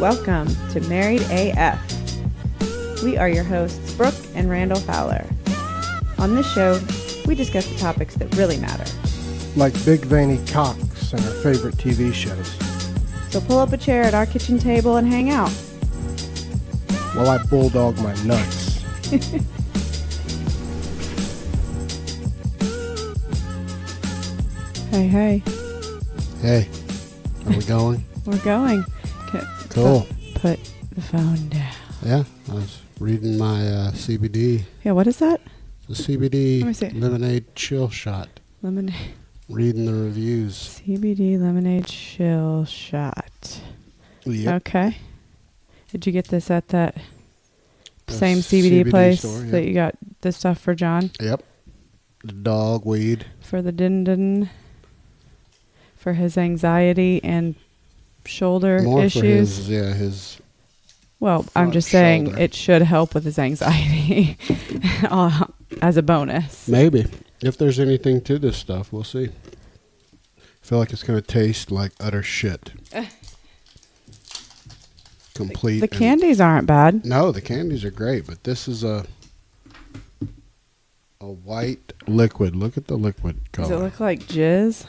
Welcome to Married AF. We are your hosts, Brooke and Randal Fackler. On this show, we discuss the topics that really matter. Like big veiny cocks and our favorite TV shows. So pull up a chair at our kitchen table and hang out. While I bulldog my nuts. Hey. Hey, are we going? We're going. Cool. Put the phone down. Yeah, I was reading my CBD. Yeah, what is that? The CBD Let me see. lemonade chill shot. Lemonade. Reading the reviews. CBD lemonade chill shot. Yep. Okay. Did you get this at that The same CBD place store, yeah. that you got this stuff for John? Yep. The dog weed. For the din-din. For his anxiety and shoulder More issues. for his Well, I'm front just saying shoulder. it should help with his anxiety as a bonus. maybe. If there's anything to this stuff, we'll see. I feel like it's going to taste like utter shit. Complete. The candies aren't bad. No, the candies are great, but this is a white liquid. Look at the liquid color. Does it look like jizz?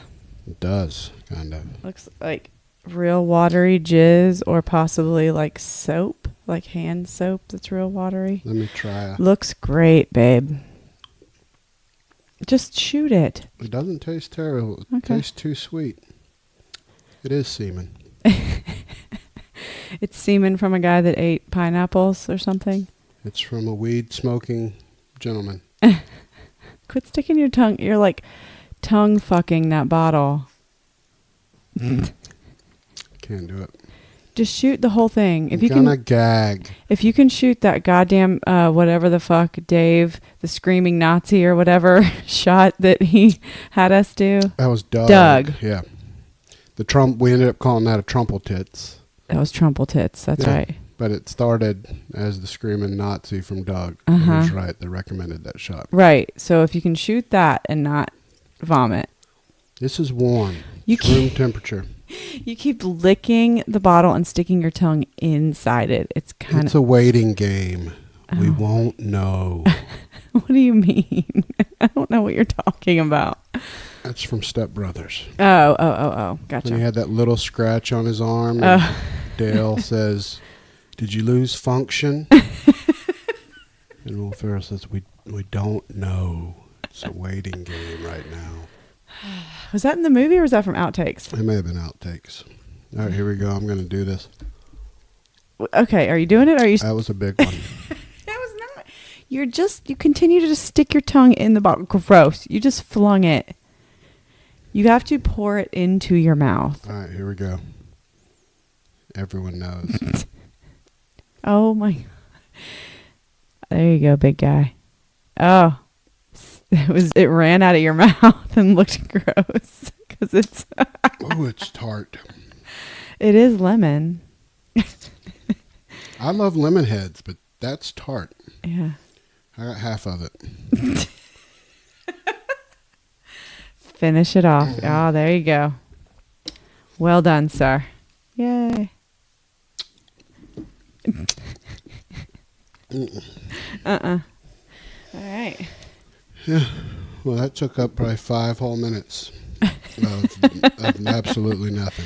It does, kind of. Looks like real watery jizz or possibly like soap, like hand soap that's real watery. Let me try. Looks great, babe. Just shoot it. It doesn't taste terrible. It Okay. tastes too sweet. It is semen. It's semen from a guy that ate pineapples or something. It's from a weed smoking gentleman. Quit sticking your tongue. You're like tongue fucking that bottle. Can't do it. Just shoot the whole thing. If I'm you gonna can, gag. if you can shoot that goddamn whatever the fuck Dave, the screaming Nazi or whatever shot that he had us do. That was Doug. Doug. Yeah. The Trump. We ended up calling that a Trumple Tits. That was Trumple Tits. That's Yeah. right. But it started as the screaming Nazi from Doug. Uh-huh. He was right. They recommended that shot. Right. So if you can shoot that and not vomit. This is warm. You It's room can't- temperature. You keep licking the bottle and sticking your tongue inside it. It's kind It's of. a waiting game. We Oh. won't know. What do you mean? I don't know what you're talking about. That's from Step Brothers. Oh. When he Gotcha. had that little scratch on his arm, and Oh. Dale says, "Did you lose function?" And Will Ferrell says, "We don't know. It's a waiting game right now." Was that in the movie or was that from outtakes? It may have been outtakes. All right, here we go. I'm going to do this. Okay, are you doing it? Or are you? That was a big one. That was not. You continue to just stick your tongue in the bottle. Gross. You just flung it. You have to pour it into your mouth. All right, here we go. Everyone knows. Oh my. There you go, big guy. Oh. It ran out of your mouth and looked gross because it's. Oh, it's tart. It is lemon. I love lemon heads, but that's tart. Yeah. I got half of it. Finish it off. Oh, there you go. Well done, sir. Yay. All right. Yeah. Well, that took up probably 5 whole minutes of absolutely nothing.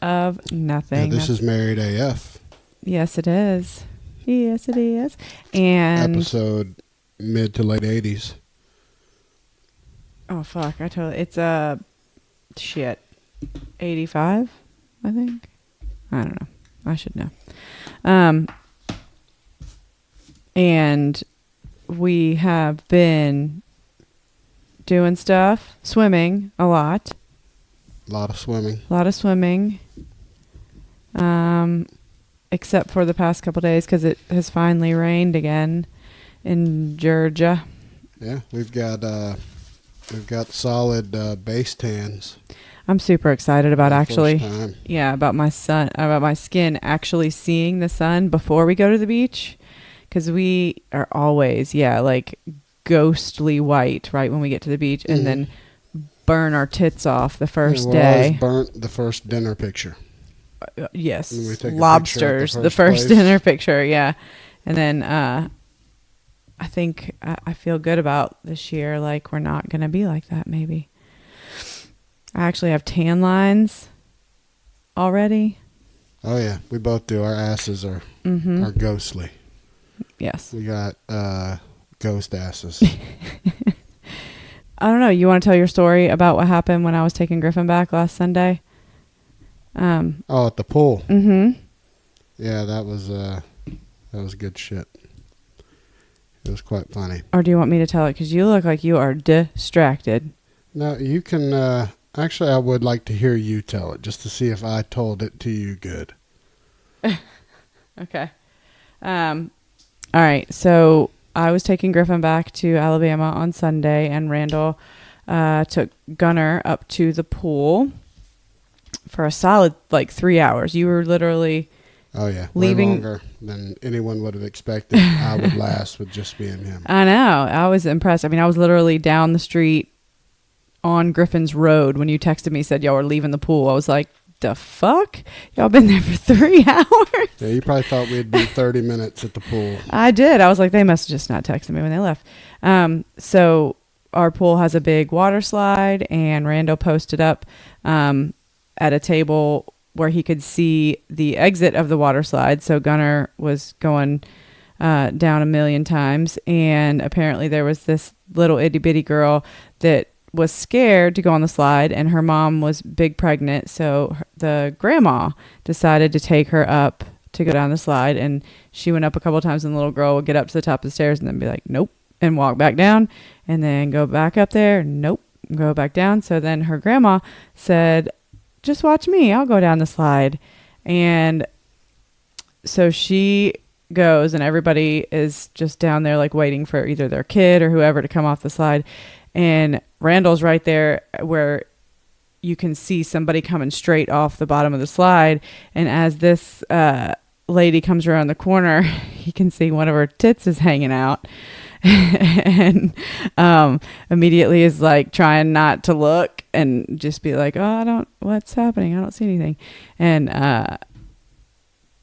Of Yeah, nothing. this is Married AF. Yes, it is. Yes, it is. And Episode mid to late 80s. oh fuck, it's shit. 85, I think. I don't know. I should know. And we have been doing stuff, swimming a lot. A lot of swimming. Except for the past couple days because it has finally rained again in Georgia. Yeah, we've got solid base tans. I'm super excited about for the actually, first time. about my skin actually seeing the sun before we go to the beach. Because we are always, like ghostly white right when we get to the beach and then burn our tits off the first We're day. always burnt the first dinner picture. Yes, And we take a lobsters. picture at The the first first dinner picture, yeah. And then I think I feel good about this year. Like we're not gonna be like that. Maybe. I actually have tan lines already. Oh yeah, we both do. Our asses are ghostly. Yes. We got ghost asses. I don't know. You want to tell your story about what happened when I was taking Griffin back last Sunday? Oh, at the pool. Mm-hmm. Yeah, that was good shit. It was quite funny. Or do you want me to tell it? Because you look like you are distracted. No, you can. Actually, I would like to hear you tell it, just to see if I told it to you good. Okay. All right. So I was taking Griffin back to Alabama on Sunday, and Randall took Gunner up to the pool for a solid 3 hours. You were literally Way longer than anyone would have expected. I would last with just being him. I know. I was impressed. I mean, I was literally down the street on Griffin's Road when you texted me, said y'all were leaving the pool. I was like, the fuck? Y'all been there for 3 hours? Yeah, you probably thought we'd be 30 minutes at the pool. I did. I was like, they must have just not texted me when they left. So our pool has a big water slide, and Randall posted up at a table where he could see the exit of the water slide. So Gunner was going down a million times, and apparently there was this little itty bitty girl that was scared to go on the slide, and her mom was big pregnant, so the grandma decided to take her up to go down the slide, and she went up a couple of times, and the little girl would get up to the top of the stairs and then be like, nope, and walk back down, and then go back up there, nope, go back down. So then her grandma said, just watch me, I'll go down the slide. And so she goes, and everybody is just down there waiting for either their kid or whoever to come off the slide. And Randall's right there where you can see somebody coming straight off the bottom of the slide. And as this lady comes around the corner, he can see one of her tits is hanging out. And immediately is trying not to look and just be like, what's happening? I don't see anything. And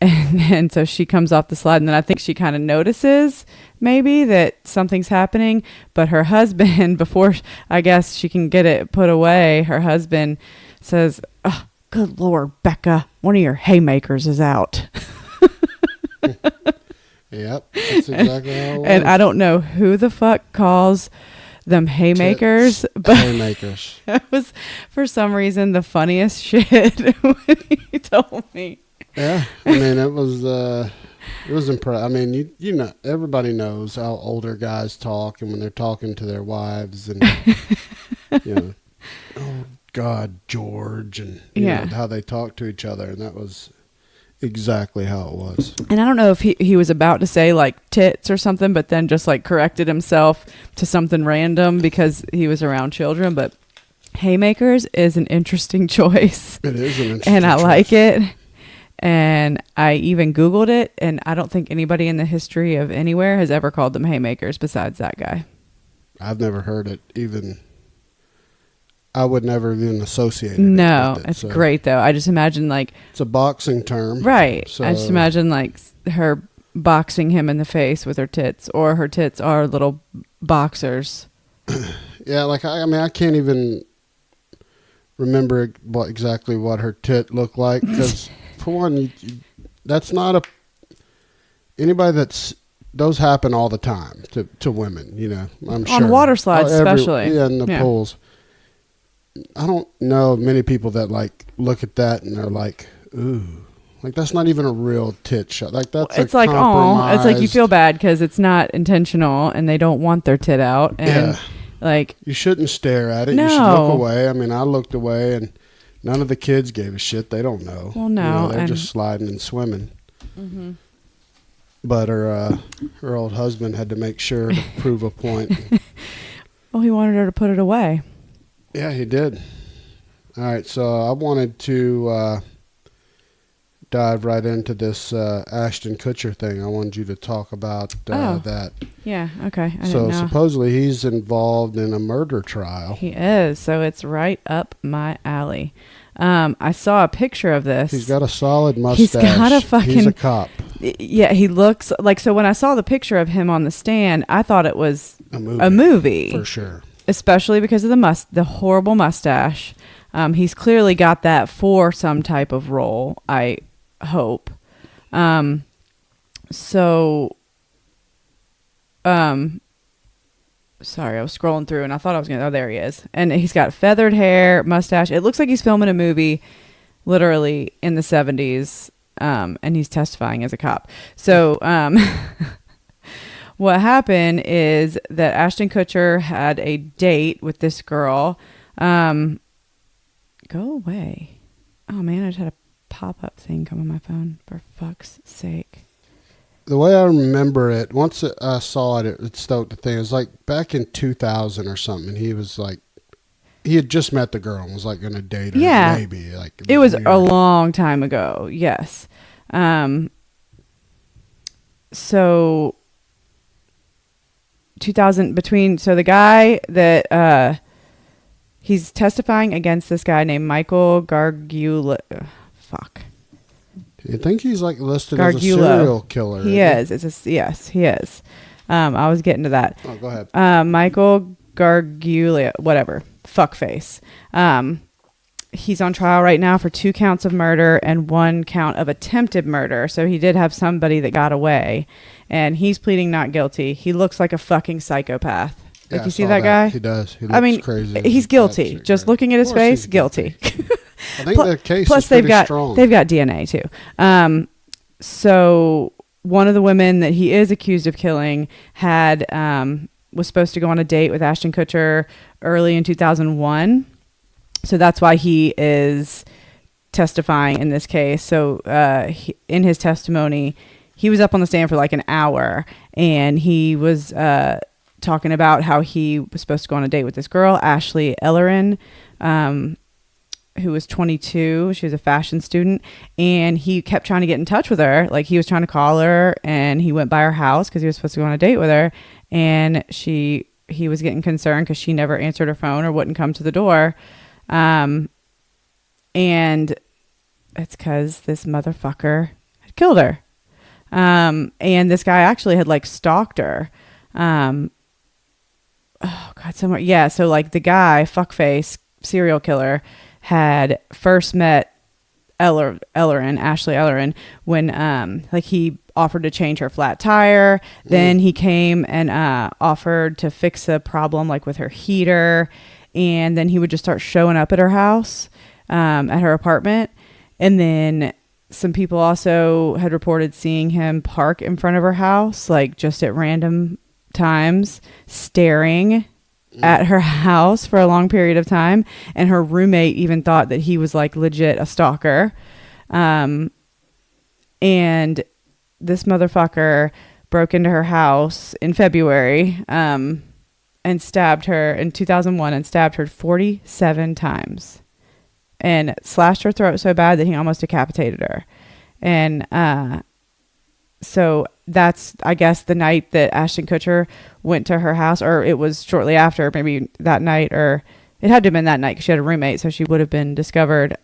then so she comes off the slide, and then I think she kind of notices maybe that something's happening, but her husband, before I guess she can get it put away, her husband says, oh, good Lord, Becca, one of your haymakers is out. Yep, that's exactly how it was. And I don't know who the fuck calls them haymakers, but haymakers. That was for some reason the funniest shit when he told me. Yeah, I mean it was impressive. I mean you know everybody knows how older guys talk, and when they're talking to their wives, and oh God, George, and you know, how they talk to each other, and that was exactly how it was. And I don't know if he was about to say tits or something, but then just corrected himself to something random because he was around children. But haymakers is an interesting choice. It is an interesting and I choice. like it. And I even Googled it, and I don't think anybody in the history of anywhere has ever called them haymakers besides that guy. I've never heard it even. I would never even associate it. No, with it, it's great though. I just imagine it's a boxing term. Right. So, I just imagine her boxing him in the face with her tits, or her tits are little boxers. Yeah, I mean I can't even remember exactly what her tit looked like, because for one, that's not anybody those happen all the time to women, I'm sure. On water slides especially. Yeah, in the pools. I don't know many people that look at that and they're like, ooh. That's not even a real tit shot. That's it's oh, it's you feel bad because it's not intentional and they don't want their tit out. And you shouldn't stare at it. No. You should look away. I mean, I looked away and none of the kids gave a shit. They don't know. Well, no. They're just sliding and swimming. Mm-hmm. But her old husband had to make sure to prove a point. Well, he wanted her to put it away. Yeah, he did. All right, so I wanted to dive right into this Ashton Kutcher thing. I wanted you to talk about that. Yeah, okay. I so didn't know. Supposedly he's involved in a murder trial. He is, so it's right up my alley. I saw a picture of this. He's got a solid mustache. He's got a fucking... He's a cop. Yeah, he looks like... So when I saw the picture of him on the stand, I thought it was a movie. For sure. Especially because of the horrible mustache. He's clearly got that for some type of role, I hope. Sorry, I was scrolling through and I thought I was going to... Oh, there he is. And he's got feathered hair, mustache. It looks like he's filming a movie literally in the 70s, and he's testifying as a cop. So what happened is that Ashton Kutcher had a date with this girl. Go away. Oh, man, I just had a pop-up thing come on my phone. For fuck's sake. The way I remember it, once I saw it, it stoked the thing. It was like back in 2000 or something. He was like, he had just met the girl and was like going to date her. Yeah. Maybe. Like, it was a long time ago. Yes. So 2000 so the guy that, he's testifying against this guy named Michael Gargiulo. Fuck. You think he's like listed as a serial killer? He is. Yes, he is. I was getting to that. Oh, go ahead. Michael Gargiulo, whatever. Fuckface. He's on trial right now for 2 counts of murder and 1 count of attempted murder. So he did have somebody that got away, and he's pleading not guilty. He looks like a fucking psychopath. Like, you see that guy? He does. He looks crazy. He's guilty. Just looking at his face, guilty. I think the case is they've pretty got strong. They've got DNA too. So one of the women that he is accused of killing was supposed to go on a date with Ashton Kutcher early in 2001. So that's why he is testifying in this case. So in his testimony, he was up on the stand for like an hour, and he was talking about how he was supposed to go on a date with this girl, Ashley Ellerin, who was 22. She was a fashion student, and he kept trying to get in touch with her. Like, he was trying to call her, and he went by her house because he was supposed to go on a date with her, and he was getting concerned because she never answered her phone or wouldn't come to the door. And it's because this motherfucker had killed her. And this guy actually had like stalked her. Oh God, somewhere. Yeah. So like the guy, fuckface serial killer, had first met Ashley Ellerin, when like he offered to change her flat tire. Then he came and offered to fix a problem like with her heater, and then he would just start showing up at her house, at her apartment. And then some people also had reported seeing him park in front of her house, like just at random times, staring at her house for a long period of time. And her roommate even thought that he was like legit a stalker. And this motherfucker broke into her house in February, and stabbed her in 2001 and stabbed her 47 times and slashed her throat so bad that he almost decapitated her. And so that's, I guess, the night that Ashton Kutcher went to her house, or it was shortly after, maybe that night, or it had to have been that night because she had a roommate, so she would have been discovered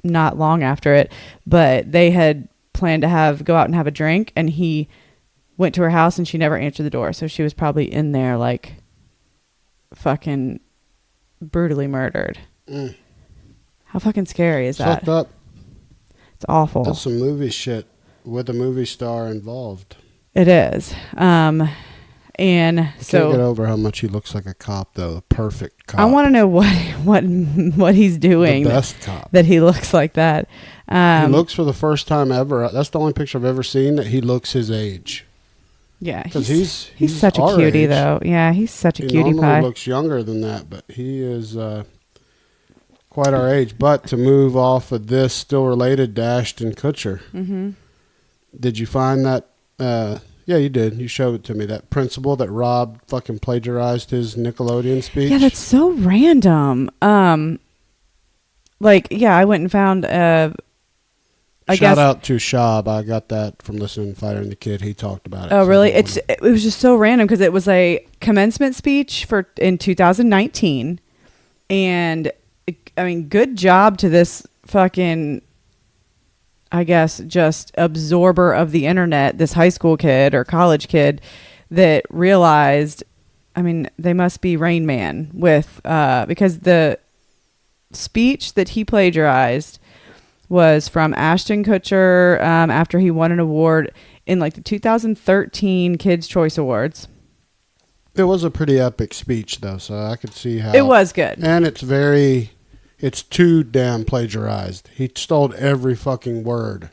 not long after it. But they had planned to go out and have a drink, and he went to her house and she never answered the door, so she was probably in there like fucking brutally murdered. How fucking scary is that? Fucked up. It's awful. That's some movie shit with a movie star involved. It is. And I so can't get over how much he looks like a cop, though. The perfect cop. I want to know what he's doing. The best cop. That he looks like that. He looks, for the first time ever, that's the only picture I've ever seen that he looks his age. Yeah, because he's such a cutie, age. Though. Yeah, he's such a He cutie normally pie. looks younger than that, but he is quite our age. But to move off of this, still related to Ashton Kutcher. Mm-hmm. Did you find that? Yeah, you did. You showed it to me. That principal that Rob fucking plagiarized his Nickelodeon speech. Yeah, that's so random. Like, yeah, I went and found. Shout out to Shab. I got that from listening to Fighter and the Kid. He talked about it. Oh, really? It was just so random because it was a commencement speech in 2019, and I mean, good job to this fucking, I guess, just absorber of the internet, this high school kid or college kid that realized, I mean, they must be Rain Man with, because the speech that he plagiarized was from Ashton Kutcher after he won an award in like the 2013 Kids' Choice Awards. It was a pretty epic speech, though, so I could see how... It was good. And it's too damn plagiarized. He stole every fucking word.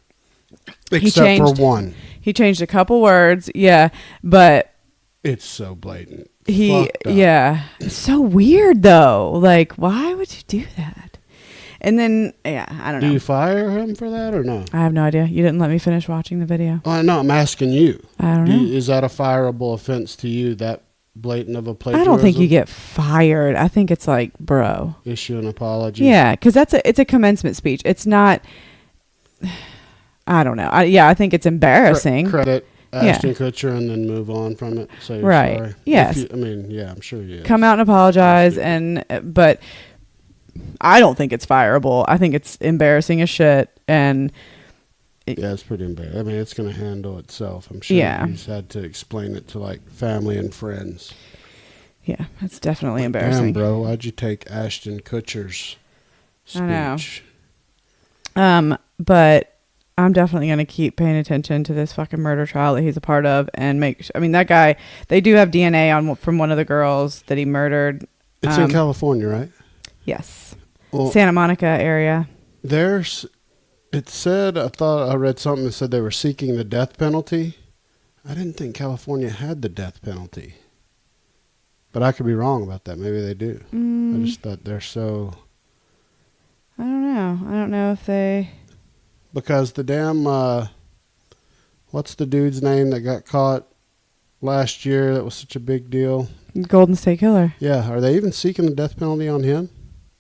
Except for one. He changed a couple words, yeah, but... It's so blatant. Yeah. It's so weird, though. Like, why would you do that? And then, yeah, I don't know. Do you fire him for that or no? I have no idea. You didn't let me finish watching the video. Oh, no, I'm asking you. I don't know. Is that a fireable offense to you, that blatant of a plagiarism? I don't think you get fired. I think it's like, bro. Issue an apology. Yeah, because it's a commencement speech. It's not, I don't know. I think it's embarrassing. Credit Ashton Kutcher and then move on from it. Say you're right. sorry. Yes. I'm sure you come out and apologize, but I don't think it's fireable. I think it's embarrassing as shit, and it's pretty embarrassing. I mean, it's going to handle itself. I'm sure he's had to explain it to like family and friends. Yeah, it's definitely embarrassing. Damn, bro, why'd you take Ashton Kutcher's speech? I know. But I'm definitely going to keep paying attention to this fucking murder trial that he's a part of, and that guy, they do have DNA from one of the girls that he murdered. It's in California, right? Yes. Well, Santa Monica area. It said, I thought I read something that said they were seeking the death penalty. I didn't think California had the death penalty. But I could be wrong about that. Maybe they do. I just thought they're so... I don't know. I don't know if they... Because the damn... what's the dude's name that got caught last year that was such a big deal? Golden State Killer. Yeah. Are they even seeking the death penalty on him?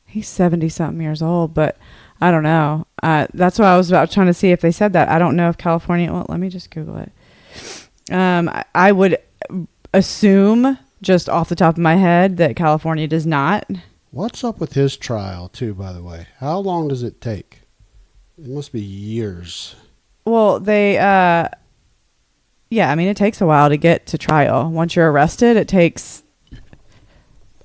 He's 70-something years old, but I don't know. That's why I was about trying to see if they said that. I don't know if California... Well, let me just Google it. I would assume, just off the top of my head, that California does not. What's up with his trial, too, by the way? How long does it take? It must be years. Well, yeah, I mean, it takes a while to get to trial. Once you're arrested, it takes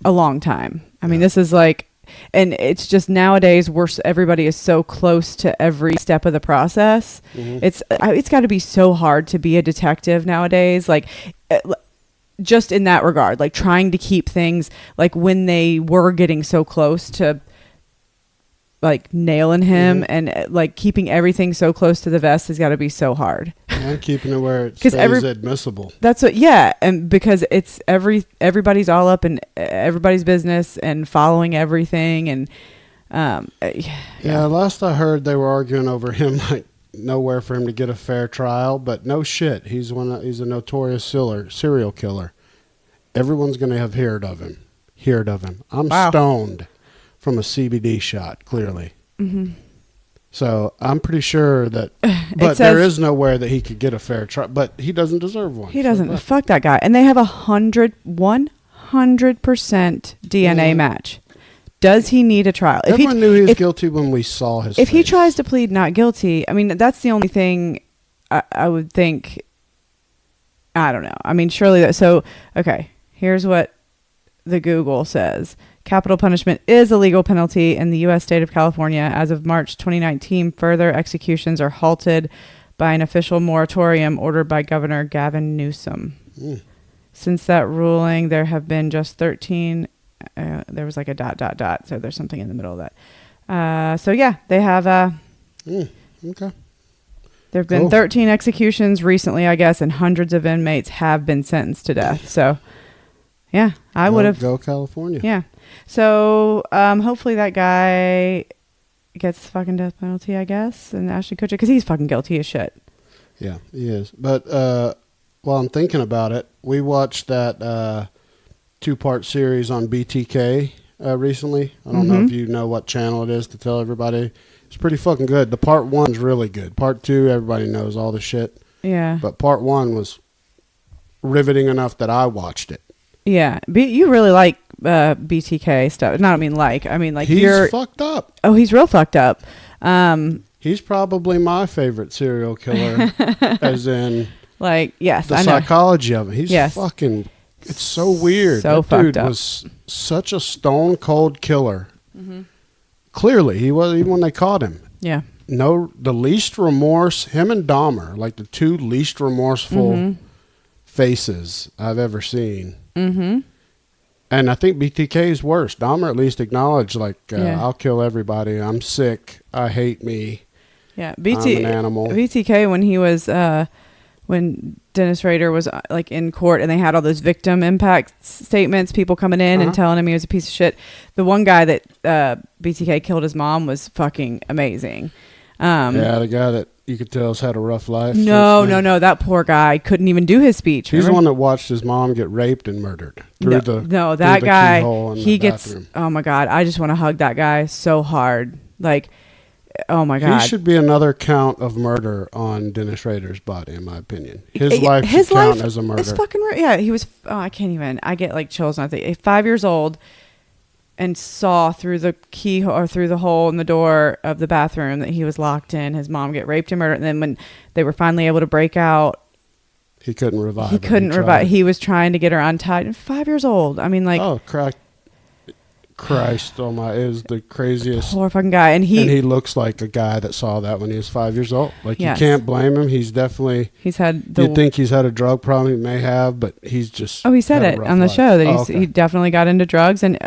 a long time. I mean, this is like... And it's just nowadays, everybody is so close to every step of the process. Mm-hmm. It's got to be so hard to be a detective nowadays. Like, just in that regard, like trying to keep things, like when they were getting so close to like nailing him, and like keeping everything so close to the vest has got to be so hard. And keeping it where it stays admissible. That's what, and because it's everybody's all up in everybody's business and following everything, and last I heard they were arguing over him, like nowhere for him to get a fair trial, but no shit, he's a notorious serial killer. Everyone's gonna have heard of him. I'm stoned from a CBD shot, clearly. Mm-hmm. So I'm pretty sure that, but there is nowhere that he could get a fair trial, but he doesn't deserve one. He doesn't. Fuck that guy. And they have 100% DNA match. Does he need a trial? Everyone knew he was guilty when we saw his face. If he tries to plead not guilty, I mean, that's the only thing I would think. I don't know. I mean, surely so, okay, here's what the Google says. Capital punishment is a legal penalty in the U.S. state of California. As of March 2019, further executions are halted by an official moratorium ordered by Governor Gavin Newsom. Since that ruling, there have been just 13. There was like a ... So there's something in the middle of that. So yeah, they have. Okay. There have been 13 executions recently, I guess, and hundreds of inmates have been sentenced to death. So yeah, I would have. Go California. Yeah. So hopefully that guy gets the fucking death penalty, I guess, and Ashton Kutcher, because he's fucking guilty as shit. Yeah, he is. But while I'm thinking about it, we watched that 2-part series on BTK recently. I don't know if you know what channel it is to tell everybody. It's pretty fucking good. The part 1's really good. Part 2, everybody knows all the shit. Yeah. But part 1 was riveting enough that I watched it. Yeah, you really like BTK stuff. Not, I mean, like he's fucked up. Oh, he's real fucked up. He's probably my favorite serial killer, as in like, yes, the I know. psychology of it. He's Yes. fucking. It's so weird. So that fucked dude up. was such a stone cold killer. Clearly, he was, even when they caught him. Yeah. No, the least remorse. Him and Dahmer, like the two least remorseful faces I've ever seen. Mm-hmm. And I think BTK is worse. Dahmer at least acknowledged, like, I'll kill everybody. I'm sick. I hate me. Yeah, I'm an animal. BTK, when he was when Dennis Rader was like in court and they had all those victim impact statements, people coming in and telling him he was a piece of shit. The one guy that BTK killed his mom was fucking amazing. Yeah, the guy that you could tell has had a rough life. No. That poor guy couldn't even do his speech. He's remember? the one that watched his mom get raped and murdered through the that guy. keyhole in He the gets. bathroom. Oh my god! I just want to hug that guy so hard. Like, oh my god. He should be another count of murder on Dennis Rader's body, in my opinion. His life should count as a murder. It's fucking yeah. He was. Oh, I can't even. I get like chills when I think. 5 years old, and saw through the keyhole or through the hole in the door of the bathroom that he was locked in. His mom get raped and murdered. And then when they were finally able to break out, he couldn't revive. He couldn't revive. He was trying to get her untied. And 5 years old. I mean, like, oh, Christ, oh my, it was the craziest. Poor fucking guy. And he looks like a guy that saw that when he was 5 years old. Like, yes. You can't blame him. He's definitely. He's had. You'd think he's had a drug problem. He may have, but he's just. Oh, he said it on the show that he definitely got into drugs and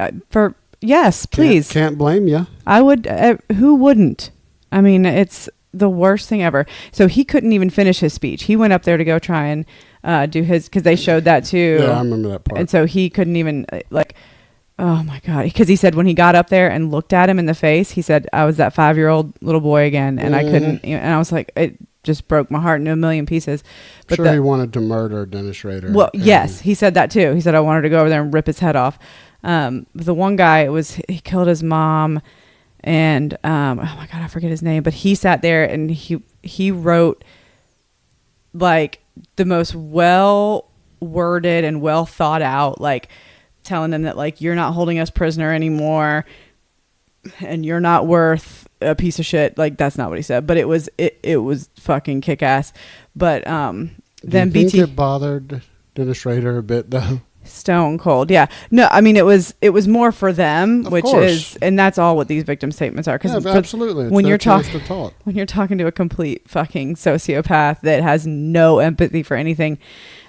yes, please. Can't blame you. I would. Who wouldn't? I mean, it's the worst thing ever. So he couldn't even finish his speech. He went up there to go try and do his, because they showed that too. Yeah, I remember that part. And so he couldn't even like. Oh my god! Because he said when he got up there and looked at him in the face, he said, "I was that 5-year-old little boy again," and I couldn't. And I was like, it just broke my heart into a million pieces. But he wanted to murder Dennis Rader. Well, yes, he said that too. He said I wanted to go over there and rip his head off. The one guy, he killed his mom, and oh my god, I forget his name, but he sat there and he wrote like the most well worded and well thought out, like telling them that like, you're not holding us prisoner anymore and you're not worth a piece of shit. Like, that's not what he said, but it was fucking kick ass. But then Do you think it bothered Dennis Rader a bit though? Stone cold. Yeah. No, I mean, it was more for them, of course. Is, and that's all what these victim statements are. Yeah, absolutely. When you're talking to a complete fucking sociopath that has no empathy for anything,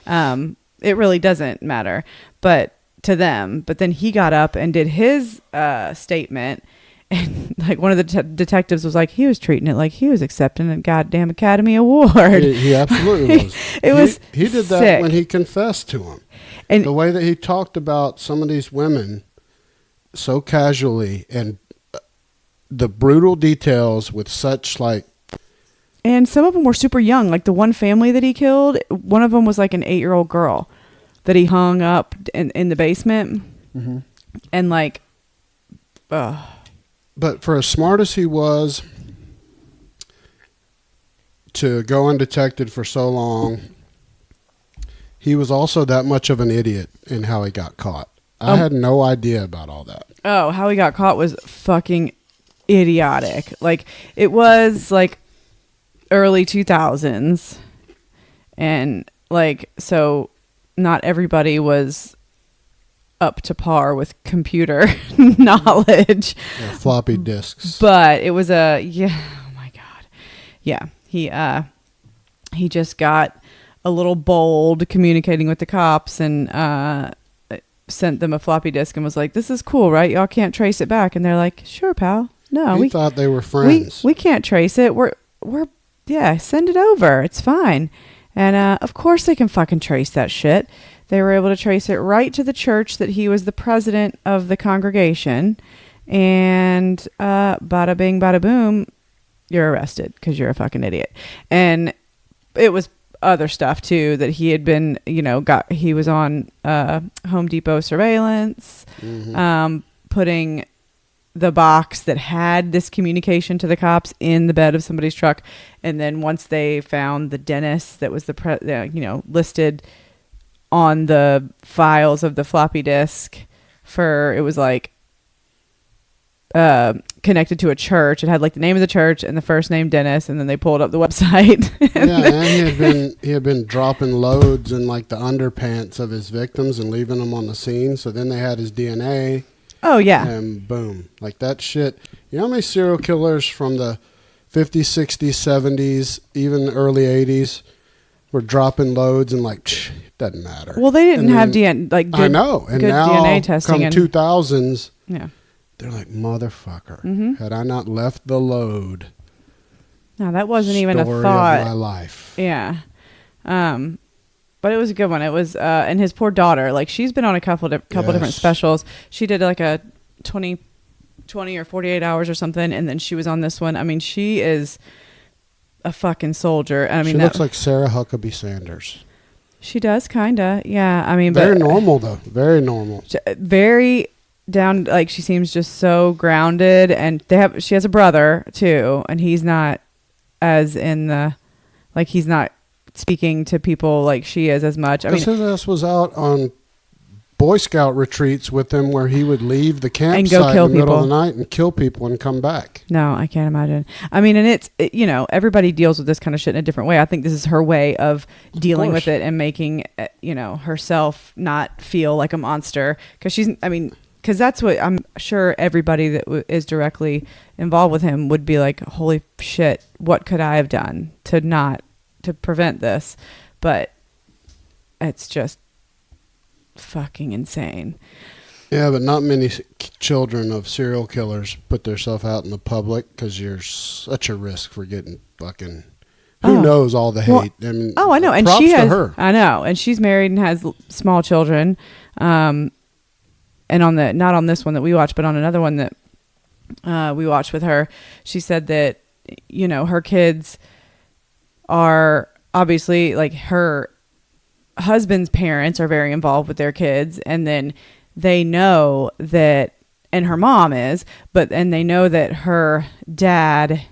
it really doesn't matter. But to them. But then he got up and did his statement, and like one of the detectives was like, he was treating it like he was accepting a goddamn Academy Award. He absolutely was. He did that sick. when he confessed to him. And the way that he talked about some of these women so casually, and the brutal details with such like. And some of them were super young. Like the one family that he killed, one of them was like an 8-year-old girl that he hung up in the basement. Mm-hmm. And like, but for as smart as he was to go undetected for so long, he was also that much of an idiot in how he got caught. I had no idea about all that. Oh, how he got caught was fucking idiotic. Like, it was like early 2000s. And like, so not everybody was up to par with computer knowledge. Yeah, floppy disks. But it was oh my God. Yeah. He just got a little bold communicating with the cops and sent them a floppy disk and was like, "This is cool, right? Y'all can't trace it back." And they're like, "Sure, pal. No, we thought they were friends. We can't trace it. We're send it over. It's fine." And of course they can fucking trace that shit. They were able to trace it right to the church that he was the president of the congregation. And bada bing, bada boom, you're arrested because you're a fucking idiot. And it was other stuff too that he had been, he was on Home Depot surveillance, putting the box that had this communication to the cops in the bed of somebody's truck. And then once they found the dentist that was listed on the files of the floppy disk it was like connected to a church. It had like the name of the church and the first name Dennis, and then they pulled up the website. And he had been dropping loads in like the underpants of his victims and leaving them on the scene. So then they had his DNA. Oh yeah. And boom, like that shit. You know how many serial killers from the 50s, 60s, 70s, even early 80s were dropping loads and like, it doesn't matter. Well, they didn't have DNA, like good, I know. And good now, DNA testing. Come 2000s, yeah. They're like, motherfucker, Mm-hmm. had I not left the load. No, that wasn't even a Story thought. of my life. Yeah. But it was a good one. It was, and his poor daughter, like she's been on a couple different specials. She did like a 20 or 48 hours or something. And then she was on this one. I mean, she is a fucking soldier. I mean, she looks like Sarah Huckabee Sanders. She does. Kinda. Yeah. I mean, very normal though. Very normal. Very down, like she seems just so grounded, and she has a brother too, and he's not as in the, like he's not speaking to people like she is as much. I mean, his ass was out on Boy Scout retreats with him where he would leave the campsite and go kill in the middle people. of the night and kill people and come back. No, I can't imagine. I mean, and you know, everybody deals with this kind of shit in a different way. I think this is her way of dealing with it and making, you know, herself not feel like a monster, because that's what I'm sure everybody that is directly involved with him would be like, holy shit, what could I have done to prevent this? But it's just fucking insane. Yeah, but not many children of serial killers put themselves out in the public because you're such a risk for getting fucking... Who knows all the hate? Well, I mean, I know. And props she has, to her. I know. And she's married and has small children. And not on this one that we watched, but on another one that we watched with her, she said that, you know, her kids are obviously, like, her husband's parents are very involved with their kids, and then they know that, and her mom is, and they know that her dad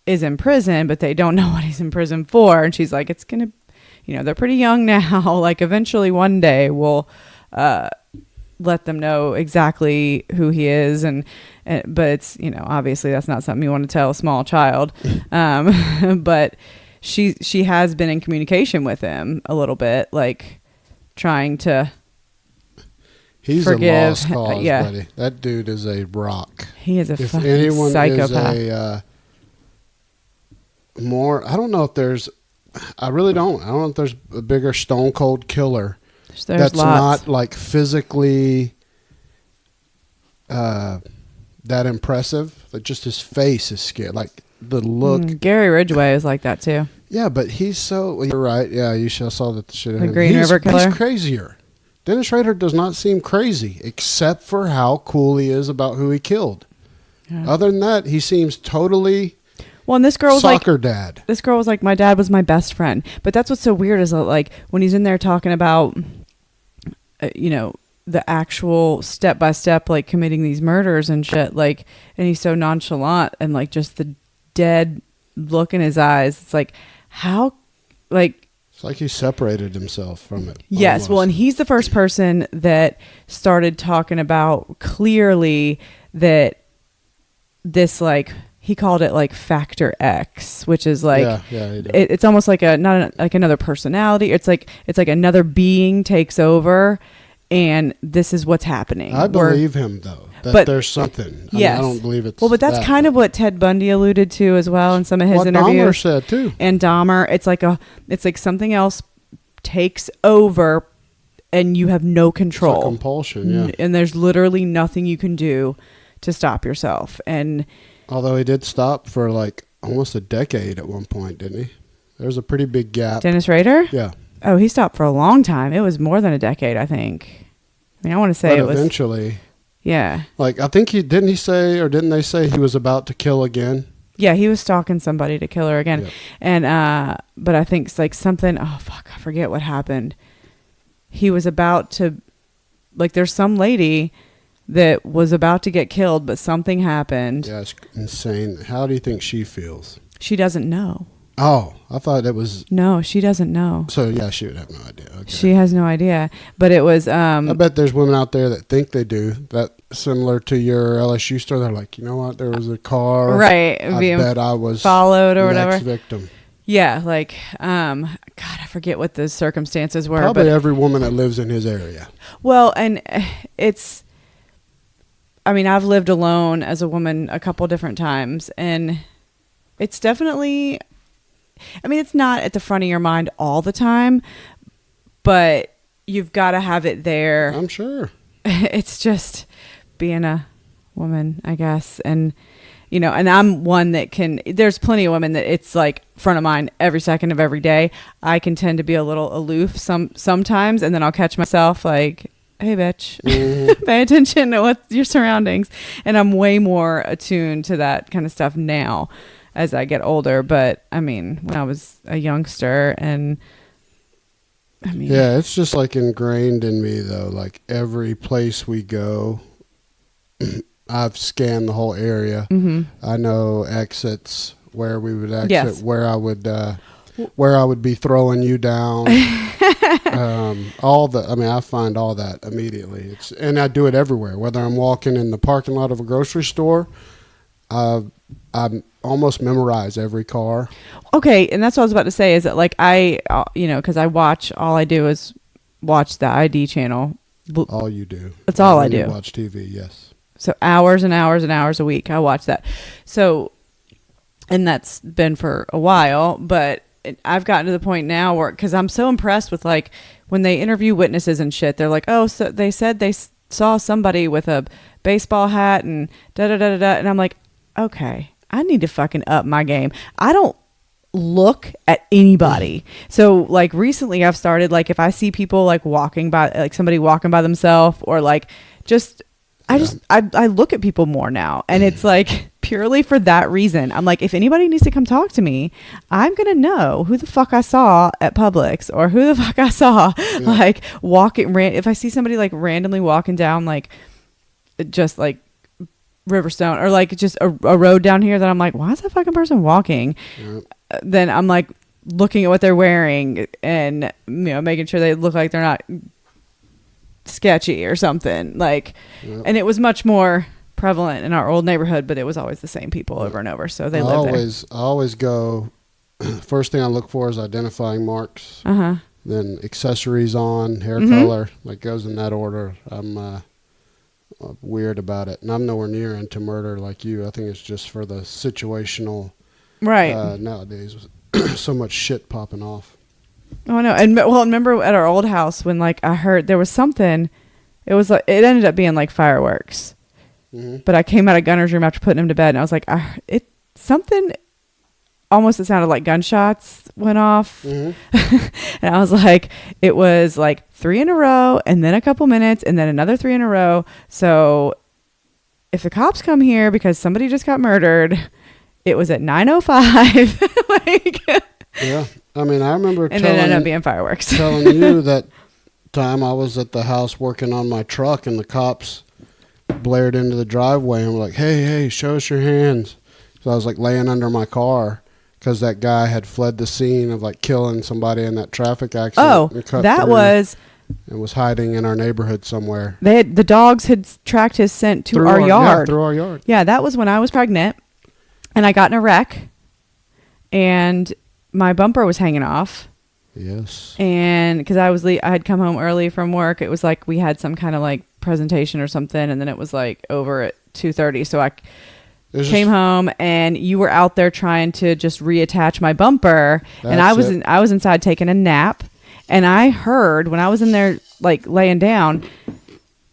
is in prison, but they don't know what he's in prison for. And she's like, it's gonna, you know, they're pretty young now, like eventually one day we'll let them know exactly who he is, but it's, you know, obviously that's not something you want to tell a small child. But she has been in communication with him a little bit, like trying to He's forgive. a lost cause, buddy. That dude is a rock. He is a if fucking anyone psychopath. Is a I don't know if there's, I really don't. I don't know if there's a bigger stone cold killer that's lots. not like physically that impressive. Like just his face is scared. Like the look. Gary Ridgway is like that too. Yeah, but he's so. You're right. Yeah, you saw that shit. The Green River Killer. He's crazier. Dennis Rader does not seem crazy, except for how cool he is about who he killed. Yeah. Other than that, he seems totally. Well, and this girl was soccer dad. This girl was like, my dad was my best friend. But that's what's so weird is that, like, when he's in there talking about, you know, the actual step by step, like committing these murders and shit, like, and he's so nonchalant and like just the dead look in his eyes. It's like, how, like. It's like he separated himself from it. Yes. Almost. Well, and he's the first person that started talking about clearly that this, like, he called it like Factor X, which is like, it's almost like like another personality. It's like another being takes over, and this is what's happening. I believe him though. But there's something. Yes. I don't believe it's. Well, but that's kind of what Ted Bundy alluded to as well in some of his interviews. Dahmer said too. And Dahmer, it's like something else takes over, and you have no control. It's a compulsion, yeah. And there's literally nothing you can do to stop yourself. And although he did stop for like almost a decade at one point, didn't he? There was a pretty big gap. Dennis Rader? Yeah. Oh, he stopped for a long time. It was more than a decade, I think. I mean, I want to say but it was eventually. Yeah. Like, I think didn't they say he was about to kill again? Yeah, he was stalking somebody to kill her again. Yep. And, but I think it's like something, oh fuck, I forget what happened. He was about to, like, there's some lady that was about to get killed, but something happened. Yeah, it's insane. How do you think she feels? She doesn't know. Oh, I thought it was. No, she doesn't know. So yeah, she would have no idea. Okay. She has no idea. But it was. I bet there's women out there that think they do. That similar to your LSU story. They're like, you know what? There was a car. Right. I being bet I was followed or next whatever. victim. Yeah, like, God, I forget what the circumstances were. Probably but every woman that lives in his area. Well, and I mean, I've lived alone as a woman a couple different times, and it's definitely, I mean, it's not at the front of your mind all the time, but you've got to have it there. I'm sure. It's just being a woman, I guess. And, you know, and I'm one that there's plenty of women that it's like front of mind every second of every day. I can tend to be a little aloof sometimes, and then I'll catch myself like, hey, bitch, pay attention to what your surroundings. And I'm way more attuned to that kind of stuff now as I get older. But I mean, when I was a youngster, and I mean, yeah, it's just like ingrained in me though. Like every place we go, I've scanned the whole area. Mm-hmm. I know exits, where we would exit, Yes. where I would be throwing you down. I find all that immediately. And I do it everywhere. Whether I'm walking in the parking lot of a grocery store, I almost memorize every car. Okay, and that's what I was about to say. Is that like because all I do is watch the ID channel. All you do. That's all I When you do. watch TV, yes. So hours and hours and hours a week, I watch that. So, and that's been for a while, but I've gotten to the point now where, because I'm so impressed with like when they interview witnesses and shit, they're like, oh, so they said they saw somebody with a baseball hat and da da da da da, and I'm like, okay, I need to fucking up my game. I don't look at anybody. So like recently I've started, like if I see people like walking by, like somebody walking by themselves, or like just I look at people more now, and it's like purely for that reason. I'm like, if anybody needs to come talk to me, I'm gonna know who the fuck I saw at Publix, or who the fuck I saw like walking. If I see somebody like randomly walking down like just like Riverstone, or like just a road down here that I'm like, why is that fucking person walking? Then I'm like looking at what they're wearing, and making sure they look like they're not sketchy or something like. And it was much more prevalent in our old neighborhood, but it was always the same people over and over, so they live there. I always go, first thing I look for is identifying marks, then accessories on, hair color, like goes in that order. I'm weird about it, and I'm nowhere near into murder like you. I think it's just for the situational right nowadays with so much shit popping off. Oh no! And remember at our old house when like I heard there was something, it was like, it ended up being like fireworks, but I came out of Gunner's room after putting him to bed, and I was like, something almost, it sounded like gunshots went off, and I was like, it was like 3 in a row, and then a couple minutes, and then another 3 in a row. So if the cops come here because somebody just got murdered, it was at 9:05. Like. Yeah, I mean, I remember and then ended up being fireworks. telling you that time I was at the house working on my truck, and the cops blared into the driveway and were like, hey, show us your hands. So I was like laying under my car because that guy had fled the scene of like killing somebody in that traffic accident. And was hiding in our neighborhood somewhere. The dogs had tracked his scent to our yard. Yeah, through our yard. Yeah, that was when I was pregnant, and I got in a wreck, and my bumper was hanging off. Yes. And because I had come home early from work. It was like we had some kind of like presentation or something, and then it was like over at 2:30. So I came home, and you were out there trying to just reattach my bumper, and I was inside taking a nap, and I heard when I was in there like laying down,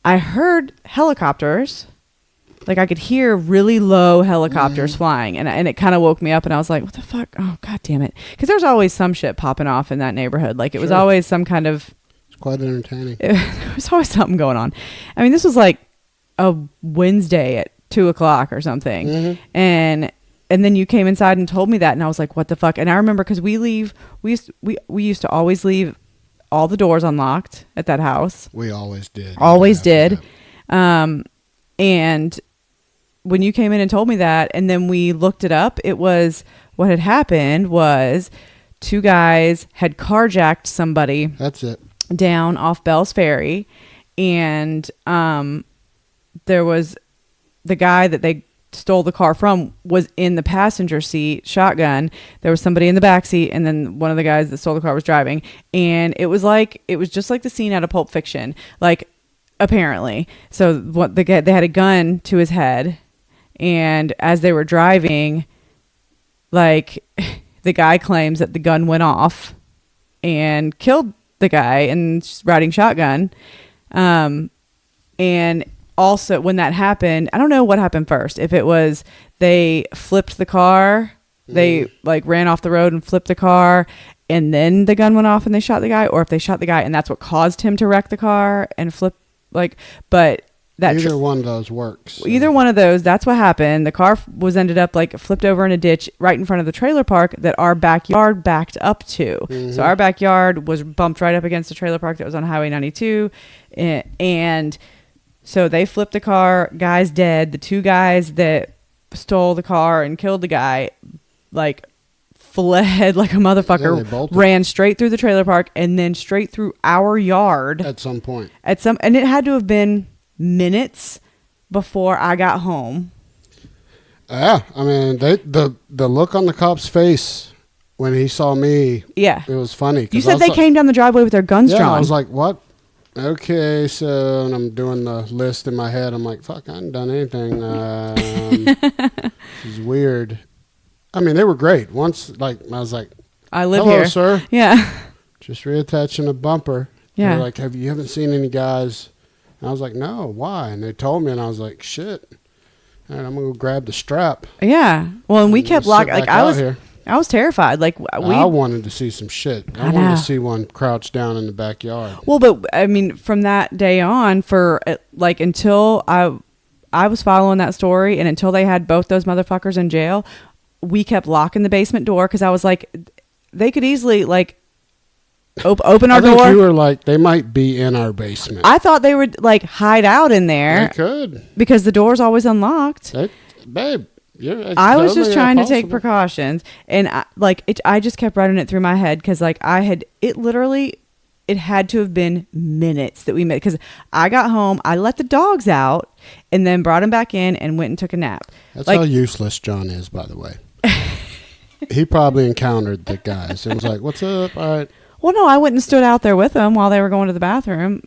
I heard helicopters. Like I could hear really low helicopters flying, and it kind of woke me up, and I was like, what the fuck? Oh, God damn it. Because there's always some shit popping off in that neighborhood. Like it was always some kind of... It's quite entertaining. There was always something going on. I mean, this was like a Wednesday at 2:00 or something. And then you came inside and told me that, and I was like, what the fuck? And I remember because we used to always leave all the doors unlocked at that house. We always did. Always did. And when you came in and told me that, and then we looked it up, it was what had happened was 2 guys had carjacked somebody. That's it. Down off Bell's Ferry, and there was the guy that they stole the car from was in the passenger seat, shotgun. There was somebody in the back seat, and then one of the guys that stole the car was driving. And it was just like the scene out of Pulp Fiction, like, apparently. So what they had a gun to his head, and as they were driving, like, the guy claims that the gun went off and killed the guy and riding shotgun. And also when that happened, I don't know what happened first. If it was they flipped the car, they like ran off the road and flipped the car, and then the gun went off and they shot the guy, or if they shot the guy and that's what caused him to wreck the car and flip, like, but that either one of those works. So. Either one of those, that's what happened. The car was ended up like flipped over in a ditch right in front of the trailer park that our backyard backed up to. Mm-hmm. So our backyard was bumped right up against the trailer park that was on Highway 92. And so they flipped the car, guy's dead. The 2 guys that stole the car and killed the guy, like, fled like a motherfucker, ran straight through the trailer park and then straight through our yard. At some point. And it had to have been minutes before I got home. Yeah, I mean, the look on the cop's face when he saw me, it was funny. You said they came down the driveway with their guns drawn. I was like, what? Okay, so and I'm doing the list in my head. I'm like, fuck, I haven't done anything. This is weird. I mean, they were great. Once, like, I was like, I live hello, here. Sir. Yeah. Just reattaching a bumper. Yeah. They're like, you haven't seen any guys? And I was like, no, why? And they told me, and I was like, shit. All right, I'm going to go grab the strap. Yeah. Well, and we kept locking. Like, I was terrified. Like, I wanted to see some shit. I wanted to see one crouched down in the backyard. Well, but, I mean, from that day on, for, like, until I was following that story, and until they had both those motherfuckers in jail, we kept locking the basement door, because I was like, they could easily, like, open our door. You were like, they might be in our basement. I thought they would like hide out in there. They could, because the door's always unlocked. Babe, I was just trying to take precautions, and I just kept running it through my head, because like it had to have been minutes that we met, because I got home, I let the dogs out, and then brought them back in and went and took a nap. That's how useless John is, by the way. He probably encountered the guys and was like, "What's up? All right." Well, no, I wouldn't have stood out there with them while they were going to the bathroom.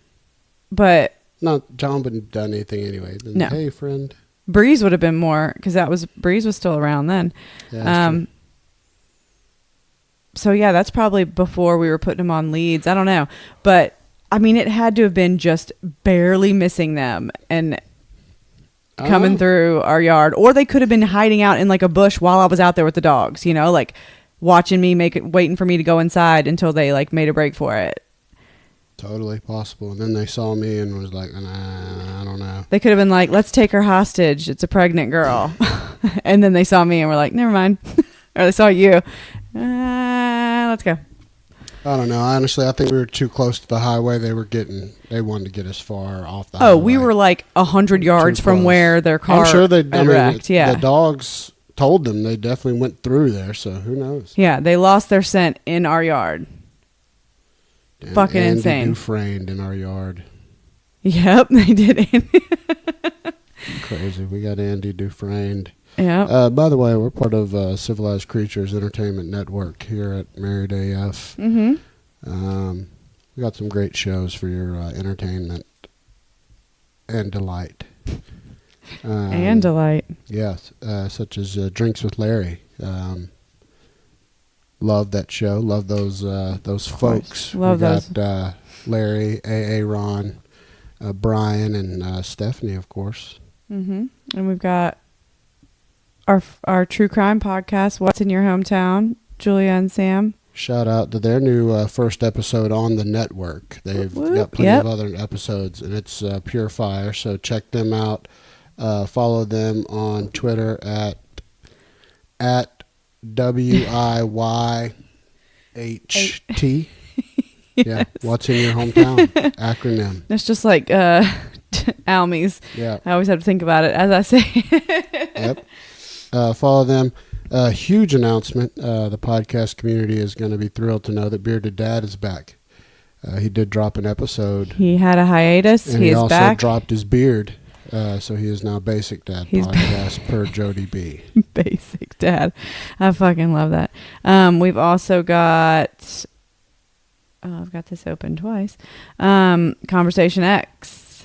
But no, John wouldn't have done anything anyway. Then, no. Hey, friend. Breeze would have been more, because Breeze was still around then. Yeah, so yeah, that's probably before we were putting them on leads. I don't know, but I mean, it had to have been just barely missing them and coming through our yard, or they could have been hiding out in like a bush while I was out there with the dogs. You know, like. Watching me waiting for me to go inside until they like made a break for it. Totally possible. And then they saw me and was like, nah, I don't know. They could have been like, let's take her hostage. It's a pregnant girl. And then they saw me and were like, never mind. Or they saw you. Let's go. I don't know. Honestly, I think we were too close to the highway. They wanted to get us far off the highway. Oh, we were like 100 yards from where their car I'm sure they wrecked. Yeah. The dogs told them they definitely went through there, so who knows? Yeah, they lost their scent in our yard. And fucking Andy insane. Dufresne in our yard. Yep, they did. Crazy. We got Andy Dufresne. Yeah. By the way, we're part of Civilized Creatures Entertainment Network here at Married AF. Mm-hmm. We got some great shows for your entertainment and delight. And delight. Yes, such as Drinks with Larry. Love that show. Love those folks. Love those. Got Larry, Ron, Brian, and Stephanie, of course. Mm-hmm. And we've got our true crime podcast, What's in Your Hometown, Julia and Sam. Shout out to their new first episode on the network. They've got plenty of other episodes, and it's pure fire, so check them out. Follow them on Twitter at WIYHT. Yes. Yeah, what's in your hometown? Acronym. It's just like Almies. Yeah. I always have to think about it as I say. Yep. Follow them. Huge announcement. The podcast community is going to be thrilled to know that Bearded Dad is back. He did drop an episode. He had a hiatus. And he also back. dropped his beard. So he is now Basic Dad podcast per Jody B. Basic Dad. I fucking love that. We've also got... Oh, I've got this open twice. Conversation X.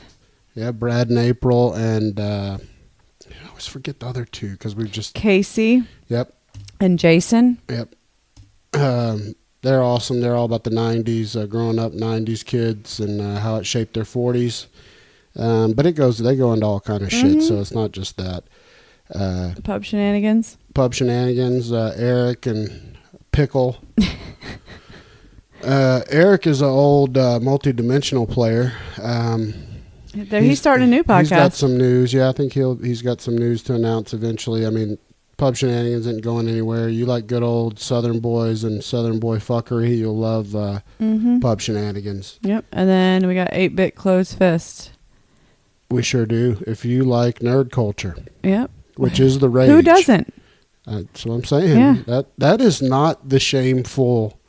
Yeah, Brad and April and... I always forget the other two because we've just... Casey. Yep. And Jason. Yep. They're awesome. They're all about the 90s, growing up 90s kids and how it shaped their 40s. But they go into all kind of shit, so it's not just that. Pub Shenanigans. Eric and Pickle. Eric is an old multi-dimensional player. He's starting a new podcast. He's got some news. Yeah, I think he's got some news to announce eventually. I mean, Pub Shenanigans isn't going anywhere. You like good old Southern boys and Southern boy fuckery, you'll love Pub Shenanigans. Yep. And then we got 8-Bit Closed Fist. We sure do. If you like nerd culture. Yep. Which is the rage. Who doesn't? That's what I'm saying. Yeah. That is not the shameful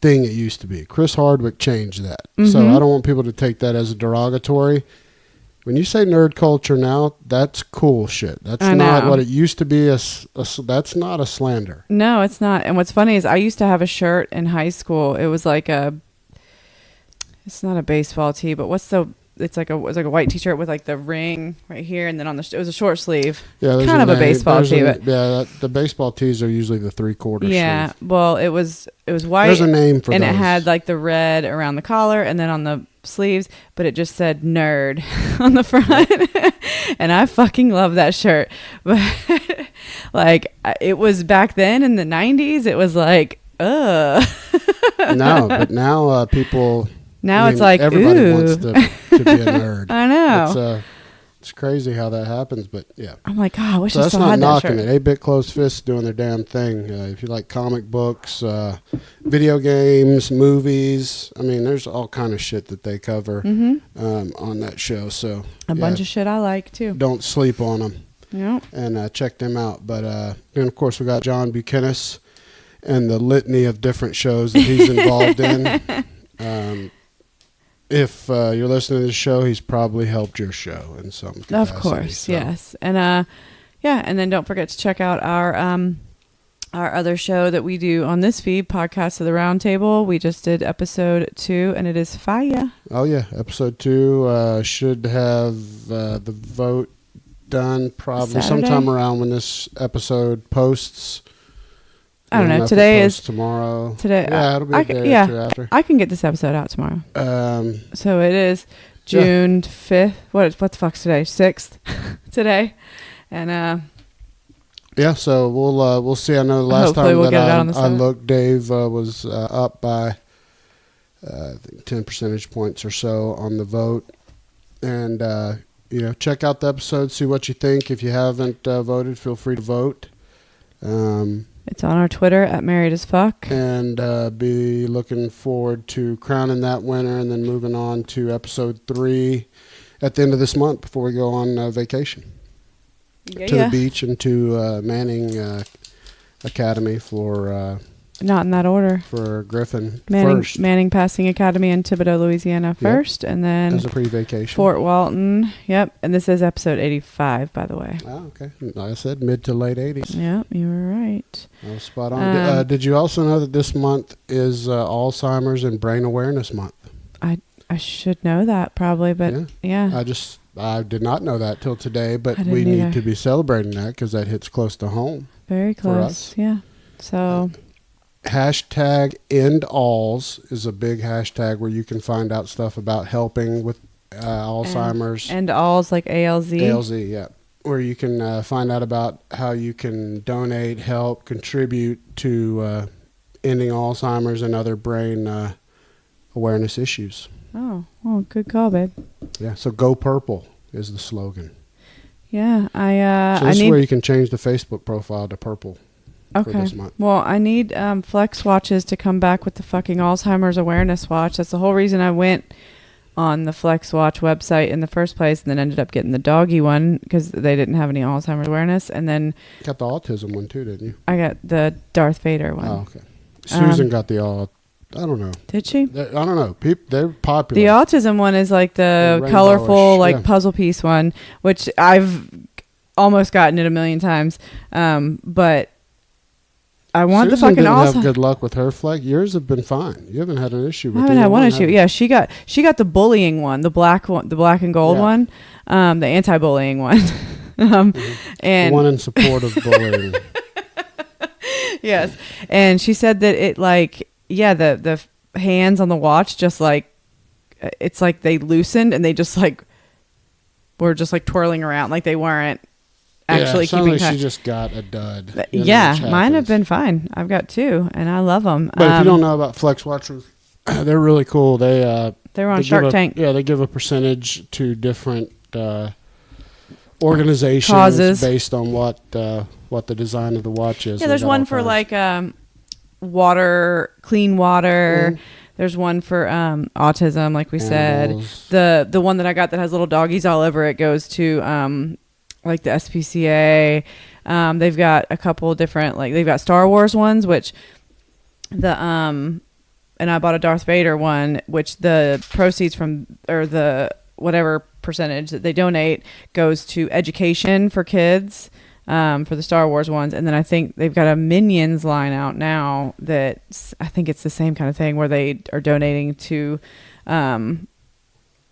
thing it used to be. Chris Hardwick changed that. So I don't want people to take that as a derogatory. When you say nerd culture now, that's cool shit. That's not what it used to be. That's not a slander. No, it's not. And what's funny is I used to have a shirt in high school. It was like it's not a baseball tee, but it's like a white t-shirt with like the ring right here, and then it was a short sleeve. Yeah, kind of a baseball tee. The baseball tees are usually the 3/4 yeah, sleeve. Well, it was white. There's a name for and those. It had like the red around the collar, and then on the sleeves, but it just said nerd on the front. And I fucking love that shirt. But like it was back then in the 90s, it was like, No, but now people. Now it's like, everybody wants to be a nerd. I know. It's crazy how that happens, but yeah. I'm like, I wish I still had that shirt. That's not knocking it. 8-Bit Closed Fists doing their damn thing. If you like comic books, video games, movies, I mean, there's all kind of shit that they cover on that show. So a bunch of shit I like too. Don't sleep on them. Yep. And check them out. But then of course we got John Buchanan and the litany of different shows that he's involved in. If you're listening to the show, he's probably helped your show in some capacity. Of course, yes. And and then don't forget to check out our other show that we do on this feed, Podcast of the Round Table. We just did episode 2, and it is fire. Oh, yeah. Episode 2 should have the vote done probably sometime around when this episode posts. I don't know. Today is tomorrow. Today, yeah, it'll be a day or two after. I can get this episode out tomorrow. So it is June 5th. What the fuck's today? 6th today, and yeah. So we'll see. I know the last time that I looked, Dave was up by I think 10 percentage points or so on the vote, and check out the episode, see what you think. If you haven't voted, feel free to vote. It's on our Twitter at Married as Fuck. And be looking forward to crowning that winner and then moving on to episode 3 at the end of this month before we go on vacation. To the beach and to Manning Academy for... not in that order. For Griffin first. Manning Passing Academy in Thibodaux, Louisiana first. And then... As a pre-vacation. Fort Walton. Yep. And this is episode 85, by the way. Oh, okay. Like I said, mid to late 80s. Yep, you were right. Well, spot on. Did you also know that this month is Alzheimer's and Brain Awareness Month? I should know that probably, but yeah. I did not know that till today, but we need to be celebrating that because that hits close to home. Very close, for us. Yeah. So... #EndAlz is a big hashtag where you can find out stuff about helping with Alzheimer's. And Alz, like ALZ? ALZ, yeah. Where you can find out about how you can donate, help, contribute to ending Alzheimer's and other brain awareness issues. Oh, well, good call, babe. Yeah, so go purple is the slogan. Yeah, so this is where you can change the Facebook profile to purple. Okay. Well, I need Flex watches to come back with the fucking Alzheimer's awareness watch. That's the whole reason I went on the Flex Watch website in the first place, and then ended up getting the doggy one because they didn't have any Alzheimer's awareness. And then got the autism one too, didn't you? I got the Darth Vader one. Oh, okay. Susan got the I don't know. Did she? I don't know. They're popular. The autism one is like the rainbowish, colorful, like yeah. puzzle piece one, which I've almost gotten it a million times. But I want Susan the fucking didn't have Alzheimer's. good luck with her flag. Yours have been fine. You haven't had an issue with I haven't either had one issue. have you? Yeah, she got the bullying one, the black one, the black and gold Yeah. one, the anti-bullying one, The and one in support of bullying. yes, and she said that it like the hands on the watch just like it's like they loosened and they just like were just like twirling around like they weren't actually keeping like time. she just got a dud. Yeah, which mine have happens. been fine. I've got 2 and I love them. But if you don't know about Flex Watchers, they're really cool. They were on they Shark give Tank. Yeah, they give a percentage to different organizations Causes. based on what the design of the watch is. Yeah, They there's got one all for kinds. like water, clean water. Mhm. There's one for autism, like we Animals. said. The one that I got that has little doggies all over it goes to like the SPCA. They've got a couple different they've got Star Wars ones, which and I bought a Darth Vader one, which the proceeds from or the whatever percentage that they donate goes to education for kids. For the Star Wars ones, and then I think they've got a Minions line out now that I think it's the same kind of thing where they are donating to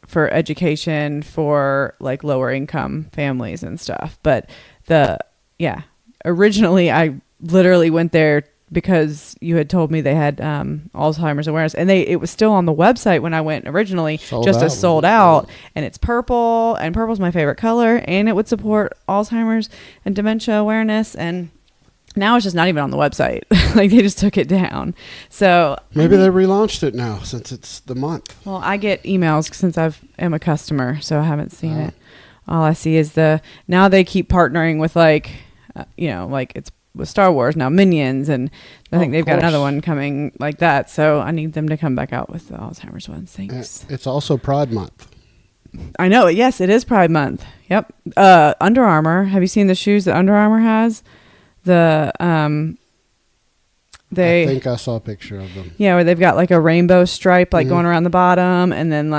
for education for like lower income families and stuff. But originally I literally went there because you had told me they had Alzheimer's awareness, and it was still on the website when I went originally, sold out, and it's purple, and purple's my favorite color, and it would support Alzheimer's and dementia awareness, and now it's just not even on the website. Like they just took it down. So Maybe they relaunched it now since it's the month. well, I get emails since am a customer, so I haven't seen it. All I see is now they keep partnering with like it's with Star Wars now, Minions, and I think they've got another one coming like that. So I need them to come back out with the Alzheimer's ones. Thanks. It's also Pride Month. I know. Yes, it is Pride Month. Yep. Under Armour. Have you seen the shoes that Under Armour has? I think I saw a picture of them. Yeah, where they've got like a rainbow stripe going around the bottom, and then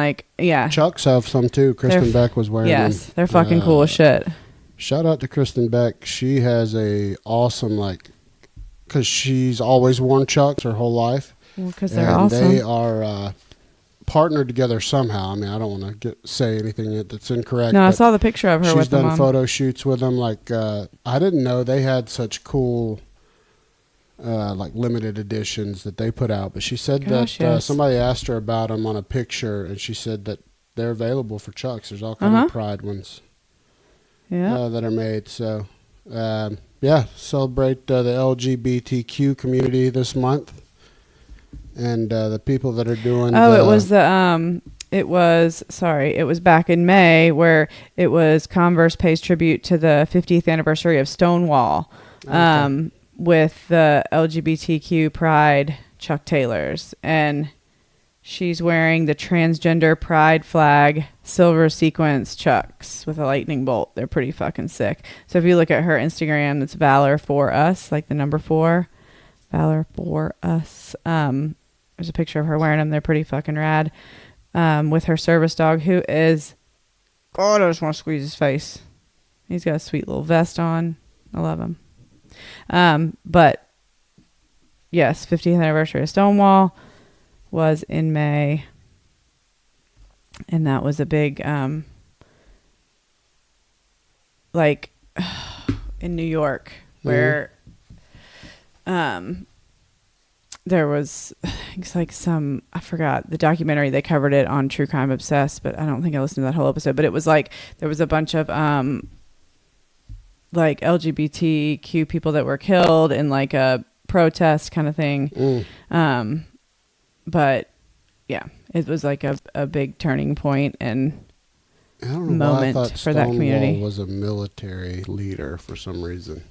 Chucks have some too. Kristen Beck was wearing them. Yes, they're fucking cool as shit. Shout out to Kristen Beck. She has a awesome because she's always worn Chucks her whole life. Well, because they're awesome. They are partnered together somehow. I mean, I don't want to say anything that's incorrect. No, I saw the picture of her with them. She's done on. photo shoots with them. I didn't know they had such cool limited editions that they put out. But she said that somebody asked her about them on a picture, and she said that they're available for Chucks. There's all kinds of Pride ones. Yeah. That are made. So, celebrate the LGBTQ community this month, and the people that are doing. It was back in May where it was Converse pays tribute to the 50th anniversary of Stonewall, with the LGBTQ Pride Chuck Taylors, and she's wearing the transgender pride flag silver sequence Chucks with a lightning bolt. They're pretty fucking sick. So if you look at her Instagram, it's Valor for Us, like the number 4. Valor for Us. There's a picture of her wearing them. They're pretty fucking rad. With her service dog, who is... God, I just want to squeeze his face. He's got a sweet little vest on. I love him. But, yes, 50th anniversary of Stonewall was in May, and that was a big in New York where there was I forgot the documentary, they covered it on True Crime Obsessed, but I don't think I listened to that whole episode. But it was there was a bunch of LGBTQ people that were killed in a protest kind of thing. But yeah, it was a big turning point and I don't know moment why I thought for that community. Stonewall was a military leader for some reason.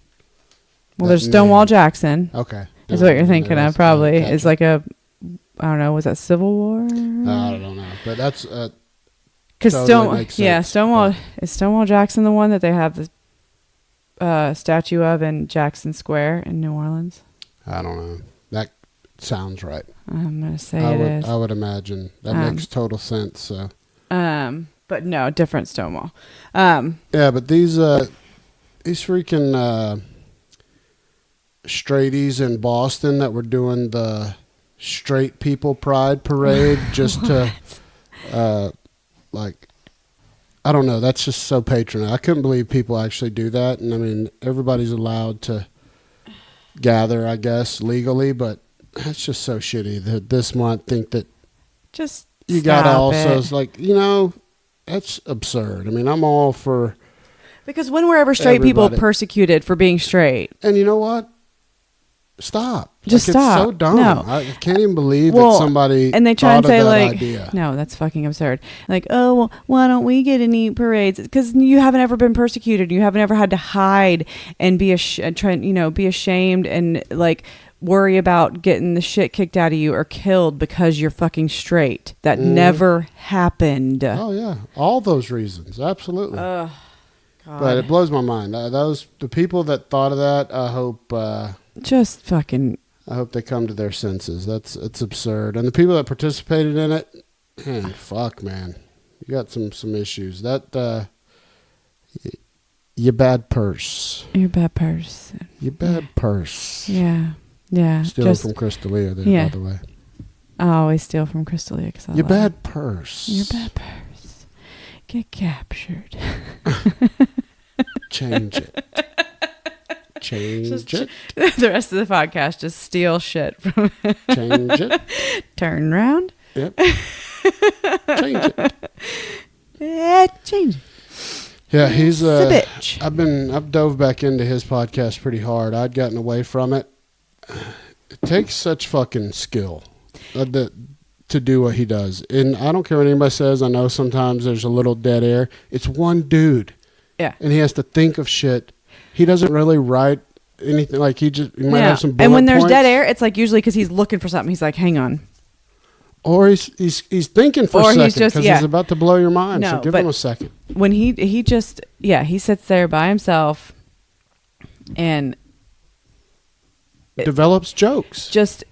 Well, there's Stonewall Jackson. Okay. Is what you're thinking of, probably. Gotcha. Is I don't know, was that Civil War? I don't know. But that's Because totally makes sense. Stonewall is Stonewall Jackson the one that they have the statue of in Jackson Square in New Orleans? I don't know. That sounds right. I'm gonna say I would imagine that makes total sense. So. But no, different Stonewall. Yeah, but these freaking straighties in Boston that were doing the straight people pride parade just to like, I don't know, that's just so patronizing. I couldn't believe people actually do that. And I mean, everybody's allowed to gather, I guess, legally, but that's just so shitty that this month think that just you gotta also, it's like, that's absurd. I mean, I'm all for, because when were ever straight people persecuted for being straight? And you know what? Stop. Just stop. It's so dumb. No. I can't even believe that somebody and they try and say like, idea. No, that's fucking absurd. Like, oh, well, why don't we get any parades? Because you haven't ever been persecuted. You haven't ever had to hide and be be ashamed and like worry about getting the shit kicked out of you or killed because you're fucking straight. That never happened. Oh yeah, all those reasons, absolutely. God. But it blows my mind. The people that thought of that, I hope. I hope they come to their senses. It's absurd. And the people that participated in it, man, fuck, man, you got some issues. That you bad purse. You're a bad person. You bad purse. Yeah. Stealing from Crystalia there, by the way. I always steal from Crystalia because you bad purse. You're bad purse. Get captured. Change it. The rest of the podcast, just steal shit from Change it. Turn around. Yep. Change it. Yeah, change it. Yeah, he's a bitch. I've dove back into his podcast pretty hard. I'd gotten away from it. It takes such fucking skill to do what he does. And I don't care what anybody says. I know sometimes there's a little dead air. It's one dude. Yeah. And he has to think of shit. He doesn't really write anything. Like he might have some bullet And when there's points. dead air, it's like usually because he's looking for something. He's like, hang on. Or he's thinking for a second because he's about to blow your mind. No, so give him a second. When he sits there by himself and develops jokes. It's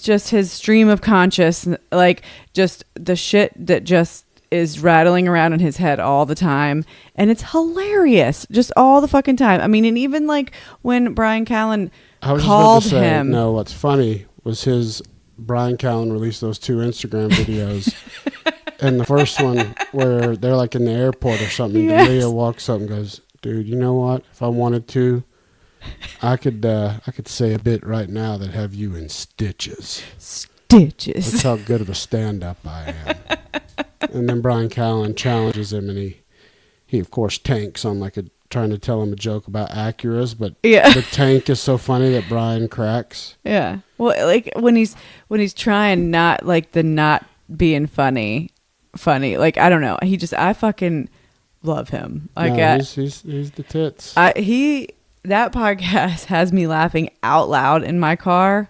just his stream of conscious, like just the shit that just is rattling around in his head all the time, and it's hilarious just all the fucking time. I mean, and even like when Brian Callen called him. No, what's funny was Brian Callen released those 2 Instagram videos. And the first one where they're like in the airport or something, yes. Leah walks up and goes, "Dude, you know what? If I wanted to, I could say a bit right now that have you in stitches. That's how good of a stand-up I am." And then Brian Callen challenges him, and he of course tanks on trying to tell him a joke about Acuras, but the tank is so funny that Brian cracks. Yeah. Well, like when he's trying not being funny. Like, I don't know. I fucking love him. Like, no, he's the tits. That podcast has me laughing out loud in my car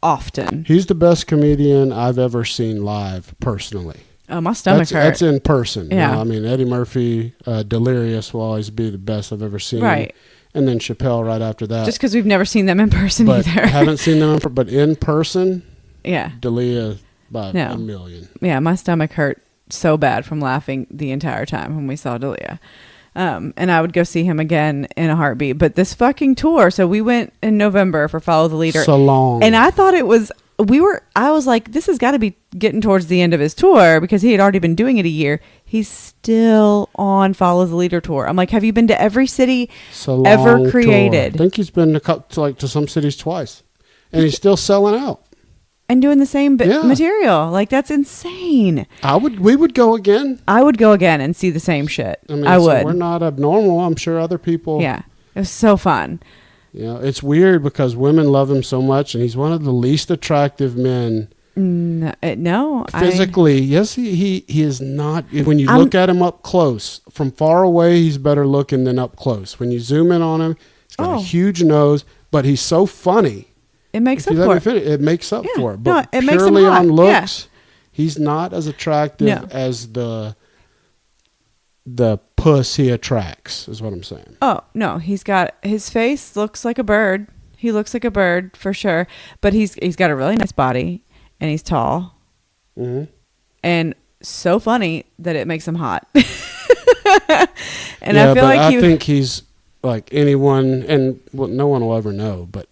often. He's the best comedian I've ever seen live, personally. Oh, my stomach hurts. That's in person. Yeah. You know, I mean, Eddie Murphy, Delirious will always be the best I've ever seen. Right. And then Chappelle right after that. Just because we've never seen them in person either. Haven't seen them but in person. Yeah. Delia by a million. Yeah, my stomach hurt so bad from laughing the entire time when we saw Delia. And I would go see him again in a heartbeat. But this fucking tour, so we went in November for Follow the Leader. So long. And I thought I was like, this has got to be getting towards the end of his tour because he had already been doing it a year. He's still on Follow the Leader tour. I'm like, have you been to every city ever created? Tour. I think he's been to some cities twice. And he's still selling out. And doing the same material. Like, that's insane. We would go again. I would go again and see the same shit. I mean, we're not abnormal. I'm sure other people. Yeah. It was so fun. You know, it's weird because women love him so much, and he's one of the least attractive men. No. Physically, yes, he is not. When you look at him up close, from far away, he's better looking than up close. When you zoom in on him, he's got a huge nose, but he's so funny. It makes up for it. It makes up for it. But it makes him purely hot. on looks, He's not as attractive No. as the puss he attracts, is what I'm saying. Oh, no. His face looks like a bird. He looks like a bird for sure. But he's got a really nice body, and he's tall. Mm-hmm. And so funny that it makes him hot. And yeah, I feel like I think he's like anyone, and well, no one will ever know, but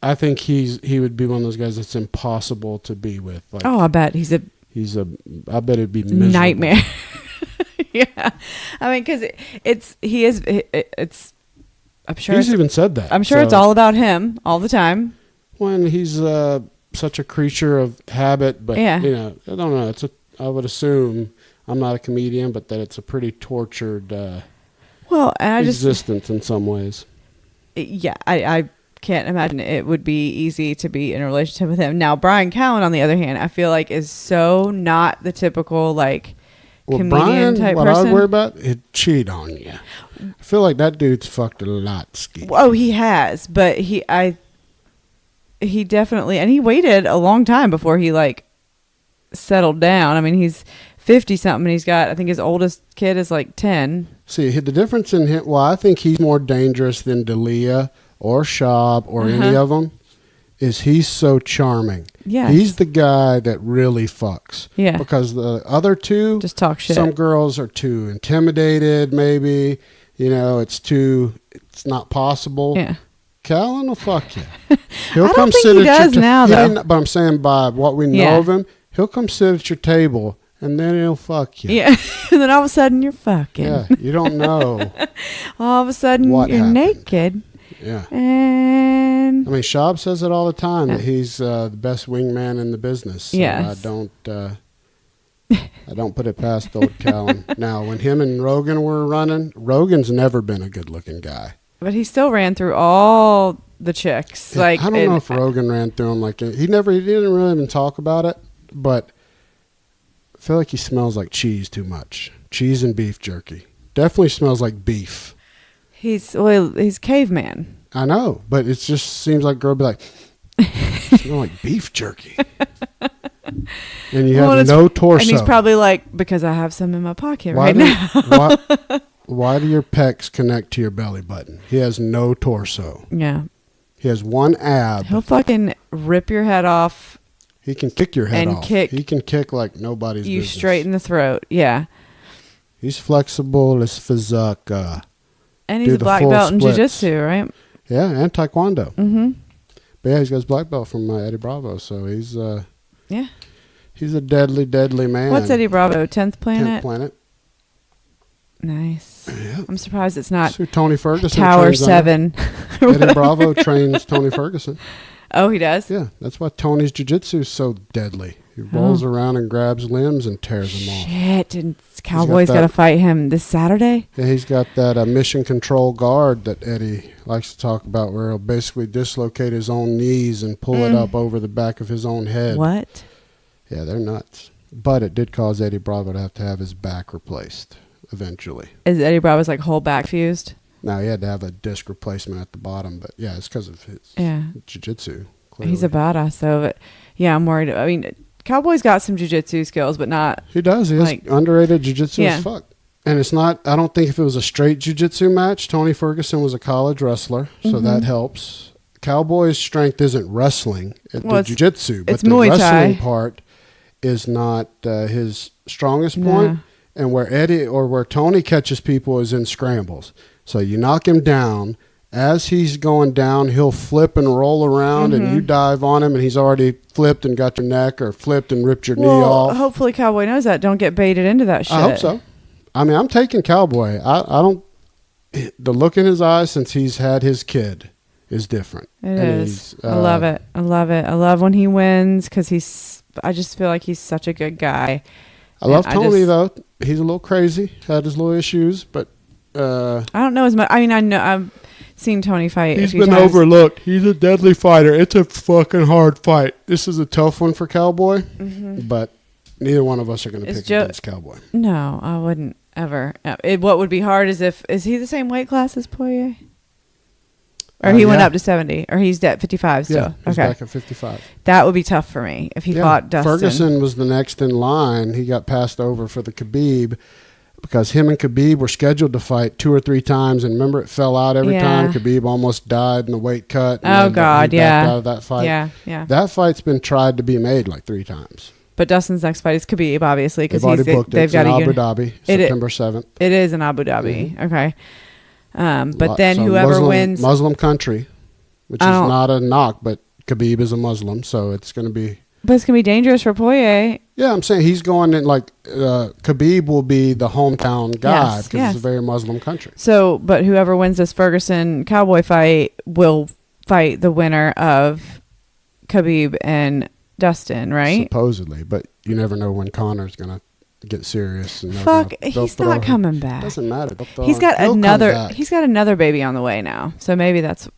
I think he would be one of those guys that's impossible to be with. Like, I bet I bet it'd be miserable. nightmare. Yeah. I mean, because it's, I'm sure He's even said that. I'm sure it's all about him all the time. When he's such a creature of habit, but Yeah. I don't know. I would assume, I'm not a comedian, but that it's a pretty tortured existence in some ways. Yeah, I can't imagine it would be easy to be in a relationship with him. Now, Brian Callen, on the other hand, I feel like is so not the typical comedian Brian, type what person. I worry about, he'd cheat on you. I feel like that dude's fucked a lot, Ski. Oh, he has, but he definitely, and he waited a long time before he settled down. I mean, he's 50 something. He's got, I think his oldest kid is 10. See, the difference in him, I think he's more dangerous than D'Elia or Schaub or any of them, is he's so charming. Yeah. He's the guy that really fucks. Yeah. Because the other two, Just talk shit. Some girls are too intimidated, maybe. It's not possible. Yeah. Callan will fuck you. I don't think he does now, though. But I'm saying by what we know of him, he'll come sit at your table and then he'll fuck you. Yeah. And then all of a sudden you're fucking. Yeah, you don't know. All of a sudden What you're happened. naked. Yeah. And I mean, Schaub says it all the time that he's the best wingman in the business. So Yes. I don't put it past old Callan. Now, when him and Rogan were running, Rogan's never been a good-looking guy. but he still ran through all the chicks. Yeah, I don't know if Rogan ran through him he didn't really even talk about it, but I feel like he smells like cheese too much. Cheese and beef jerky. Definitely smells like beef. he's caveman. I know, but it just seems like girl be like, smell like beef jerky. And you have no torso. And he's probably because I have some in my pocket now. Why do your pecs connect to your belly button? He has no torso. Yeah. He has one ab. He'll fucking rip your head off. He can kick your head and off. Kick he can kick like nobody's you business. straight in the throat. Yeah. He's flexible as Fazaka. And he's a black belt in jiu-jitsu, right? Yeah, and taekwondo. Mm-hmm. But yeah, he's got his black belt from Eddie Bravo, so he's Yeah. he's a deadly, deadly man. What's Eddie Bravo? 10th Planet? 10th Planet. Nice. Yeah. I'm surprised it's not So Tony Ferguson. Tower trains under. 7. Eddie Bravo trains Tony Ferguson. Oh, he does? Yeah, that's why Tony's jiu-jitsu is so deadly. He rolls around and grabs limbs and tears them off. Shit. And Cowboy's got to fight him this Saturday? Yeah, he's got that mission control guard that Eddie likes to talk about where he'll basically dislocate his own knees and pull it up over the back of his own head. What? Yeah, they're nuts. But it did cause Eddie Bravo to have his back replaced eventually. Is Eddie Bravo's whole back fused? Now, he had to have a disc replacement at the bottom, but yeah, it's because of his jiu-jitsu. Clearly. He's a badass, though. But yeah, I'm worried. I mean, Cowboy's got some jiu-jitsu skills, but not. He does. He has underrated jiu-jitsu as fuck. And it's not, I don't think if it was a straight jiu-jitsu match, Tony Ferguson was a college wrestler, so that helps. Cowboy's strength isn't wrestling, it's jiu-jitsu, but it's the Muay wrestling Thai. part is not his strongest point. And where Tony catches people is in scrambles. So you knock him down. As he's going down, he'll flip and roll around, and you dive on him, and he's already flipped and got your neck, or flipped and ripped your knee off. Hopefully Cowboy knows that. Don't get baited into that shit. I hope so. I mean, I'm taking Cowboy. I don't. The look in his eyes since he's had his kid is different. It is. I love it. I love it. I love when he wins because I just feel like he's such a good guy. I love Tony though. He's a little crazy. Had his little issues, but I don't know as much. I mean, I know I've seen Tony fight. He's been overlooked. He's a deadly fighter. It's a fucking hard fight. This is a tough one for Cowboy, but neither one of us are going to pick against Cowboy. No, I wouldn't ever. What would be hard is he the same weight class as Poirier? Or he went up to 70, or he's at 55 still. Yeah, he's okay. back at 55. That would be tough for me if he fought Dustin. Ferguson was the next in line. He got passed over for the Khabib because him and Khabib were scheduled to fight 2 or 3 times, and remember it fell out every time. Khabib almost died in the weight cut. Oh God, yeah. Out of that fight. Yeah. That fight's been tried to be made like 3 times. But Dustin's next fight is Khabib, obviously, because they've got Abu Dhabi, September 7th. It is in Abu Dhabi. Mm-hmm. Okay. But then whoever wins, Muslim country, which is not a knock, but Khabib is a Muslim, so it's going to be. But it's going to be dangerous for Poirier. Yeah, I'm saying he's going in Khabib will be the hometown guy because it's a very Muslim country. So, but whoever wins this Ferguson Cowboy fight will fight the winner of Khabib and Dustin, right? Supposedly, but you never know when Connor's going to get serious. And he's not coming back. Doesn't matter. He's got another baby on the way now. So maybe that's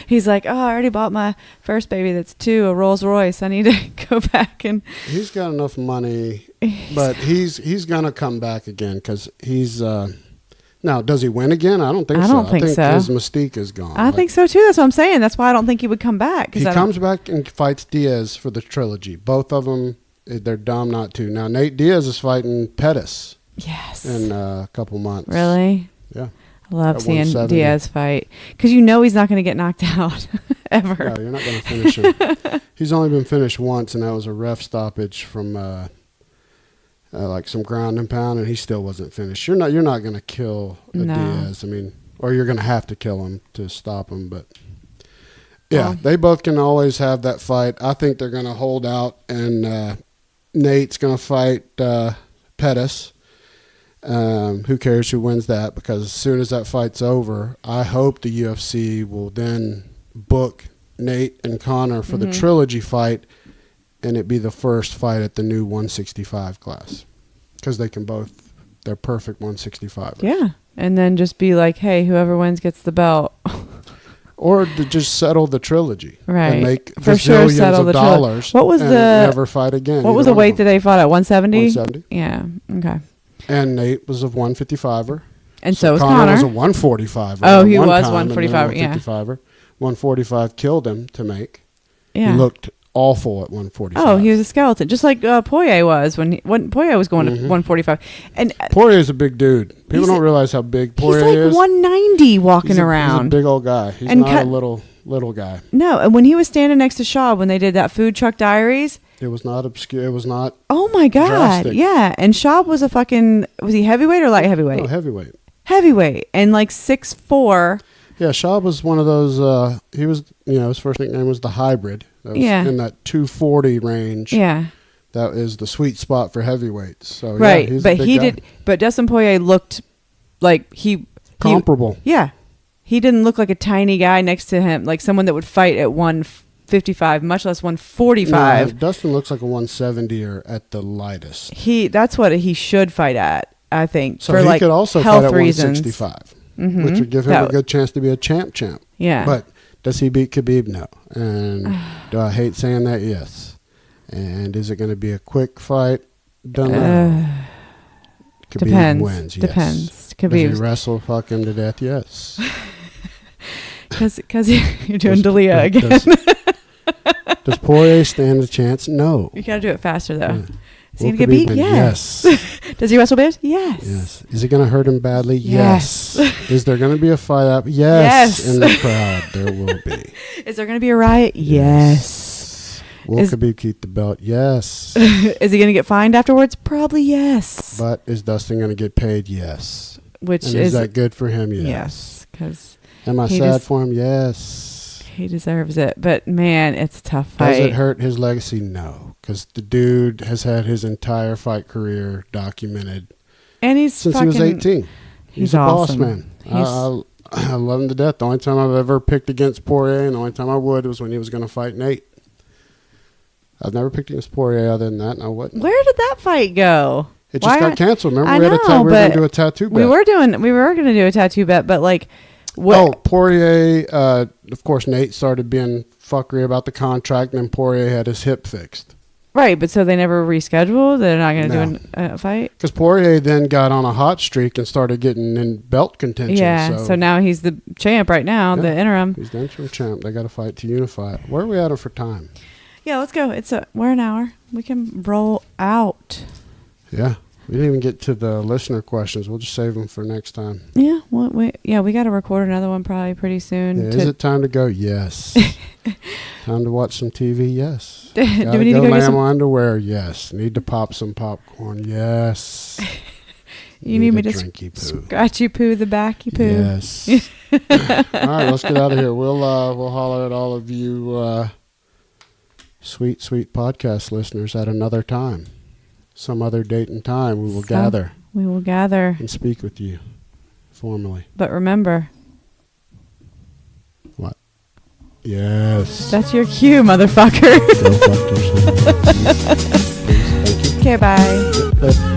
he's like, oh, I already bought my first baby that's 2, a Rolls Royce. I need to go back and. He's got enough money, but he's gonna come back again because he's. Now, does he win again? I don't think so. I think so. His mystique is gone. I think so too. That's what I'm saying. That's why I don't think he would come back. He comes back and fights Diaz for the trilogy. Both of them, they're dumb not to. Now, Nate Diaz is fighting Pettis. Yes. In a couple months. Really? Yeah. I love seeing Diaz fight because he's not going to get knocked out ever. No, you're not going to finish him. He's only been finished once, and that was a ref stoppage from like some ground and pound, and he still wasn't finished. You're not going to kill Diaz. I mean, or you're going to have to kill him to stop him. But yeah, they both can always have that fight. I think they're going to hold out, and Nate's going to fight Pettis. Who cares who wins that? Because as soon as that fight's over, I hope the UFC will then book Nate and Connor for the trilogy fight, and it be the first fight at the new 165 class. Because they're perfect 165ers. Yeah. And then just be like, hey, whoever wins gets the belt. Or to just settle the trilogy. Right. And make for sure settle the dollars. What was and never fight again. What was the weight that they fought at? 170? 170. Yeah. Okay. And Nate was a 155er. And so was Connor. Was a 145er. Oh, he was 145er, yeah. 145 killed him to make. Yeah. He looked awful at 145. Oh, he was a skeleton, just like Poirier was when Poirier was going to 145. And Poirier's a big dude. People don't realize how big Poirier is. He's like 190 walking around. He's a big old guy. He's not a little guy. No, and when he was standing next to Shaw when they did that Food Truck Diaries, it was not obscure. It was not. Oh my God! Drastic. Yeah, and Schaub was was he heavyweight or light heavyweight? No, heavyweight. Heavyweight and like 6'4". Yeah, Schaub was one of those. He was, his first nickname was the Hybrid. That was in that 240 range. Yeah, that is the sweet spot for heavyweights. So right, he's but a big he guy. But Dustin Poirier looked like comparable. He didn't look like a tiny guy next to him, like someone that would fight at 155, much less 145. No, Dustin looks like a 170er at the lightest. That's what he should fight at, I think. So for he like could also health fight at reasons. 165, which would give him a good chance to be a champ. Yeah. But does he beat Khabib? No. And do I hate saying that? Yes. And is it going to be a quick fight? Don't know. Khabib wins. Yes. Depends. Does he wrestle fuck him to death? Yes. Because you're doing D'Elia again. Does Poirier stand a chance? No. You got to do it faster, though. Yeah. Is he going to get beat? Yes. Does he wrestle Bears? Yes. Yes. Is it going to hurt him badly? Yes. Is there going to be a fight up? Yes. In the crowd, there will be. Is there going to be a riot? Yes. Will Khabib keep the belt? Yes. Is he going to get fined afterwards? Probably yes. But is Dustin going to get paid? Yes. Is that good for him? Yes. Because am I sad for him? Yes. He deserves it. But, man, it's a tough fight. Does it hurt his legacy? No. Because the dude has had his entire fight career documented. And since he was 18. He's a awesome. boss man. I love him to death. The only time I've ever picked against Poirier and the only time I would was when he was going to fight Nate. I've never picked against Poirier other than that, and I wouldn't. Where did that fight go? It just got canceled. Remember, we were going to do a tattoo bet. We were going to do a tattoo bet, but like... Poirier, of course, Nate started being fuckery about the contract, and then Poirier had his hip fixed. Right, but so they never rescheduled? They're not going to do a fight? Because Poirier then got on a hot streak and started getting in belt contention. Yeah, so now he's the champ right now, the interim. He's the interim champ. They got to fight to unify it. Where are we at for time? Yeah, let's go. We're an hour. We can roll out. Yeah. We didn't even get to the listener questions. We'll just save them for next time. Yeah, we got to record another one probably pretty soon. Yeah, is it time to go? Yes. Time to watch some TV? Yes. Do we need to go lay get some underwear? Yes. Need to pop some popcorn? Yes. You need me to drinky poo. scratchy poo the backy poo? Yes. All right, let's get out of here. We'll holler at all of you sweet podcast listeners at another time. Some other date and time we will gather. We will gather. And speak with you formally. But remember. What? Yes. That's your cue, motherfucker. Go fuck yourself. Please. Thank you. Okay, bye.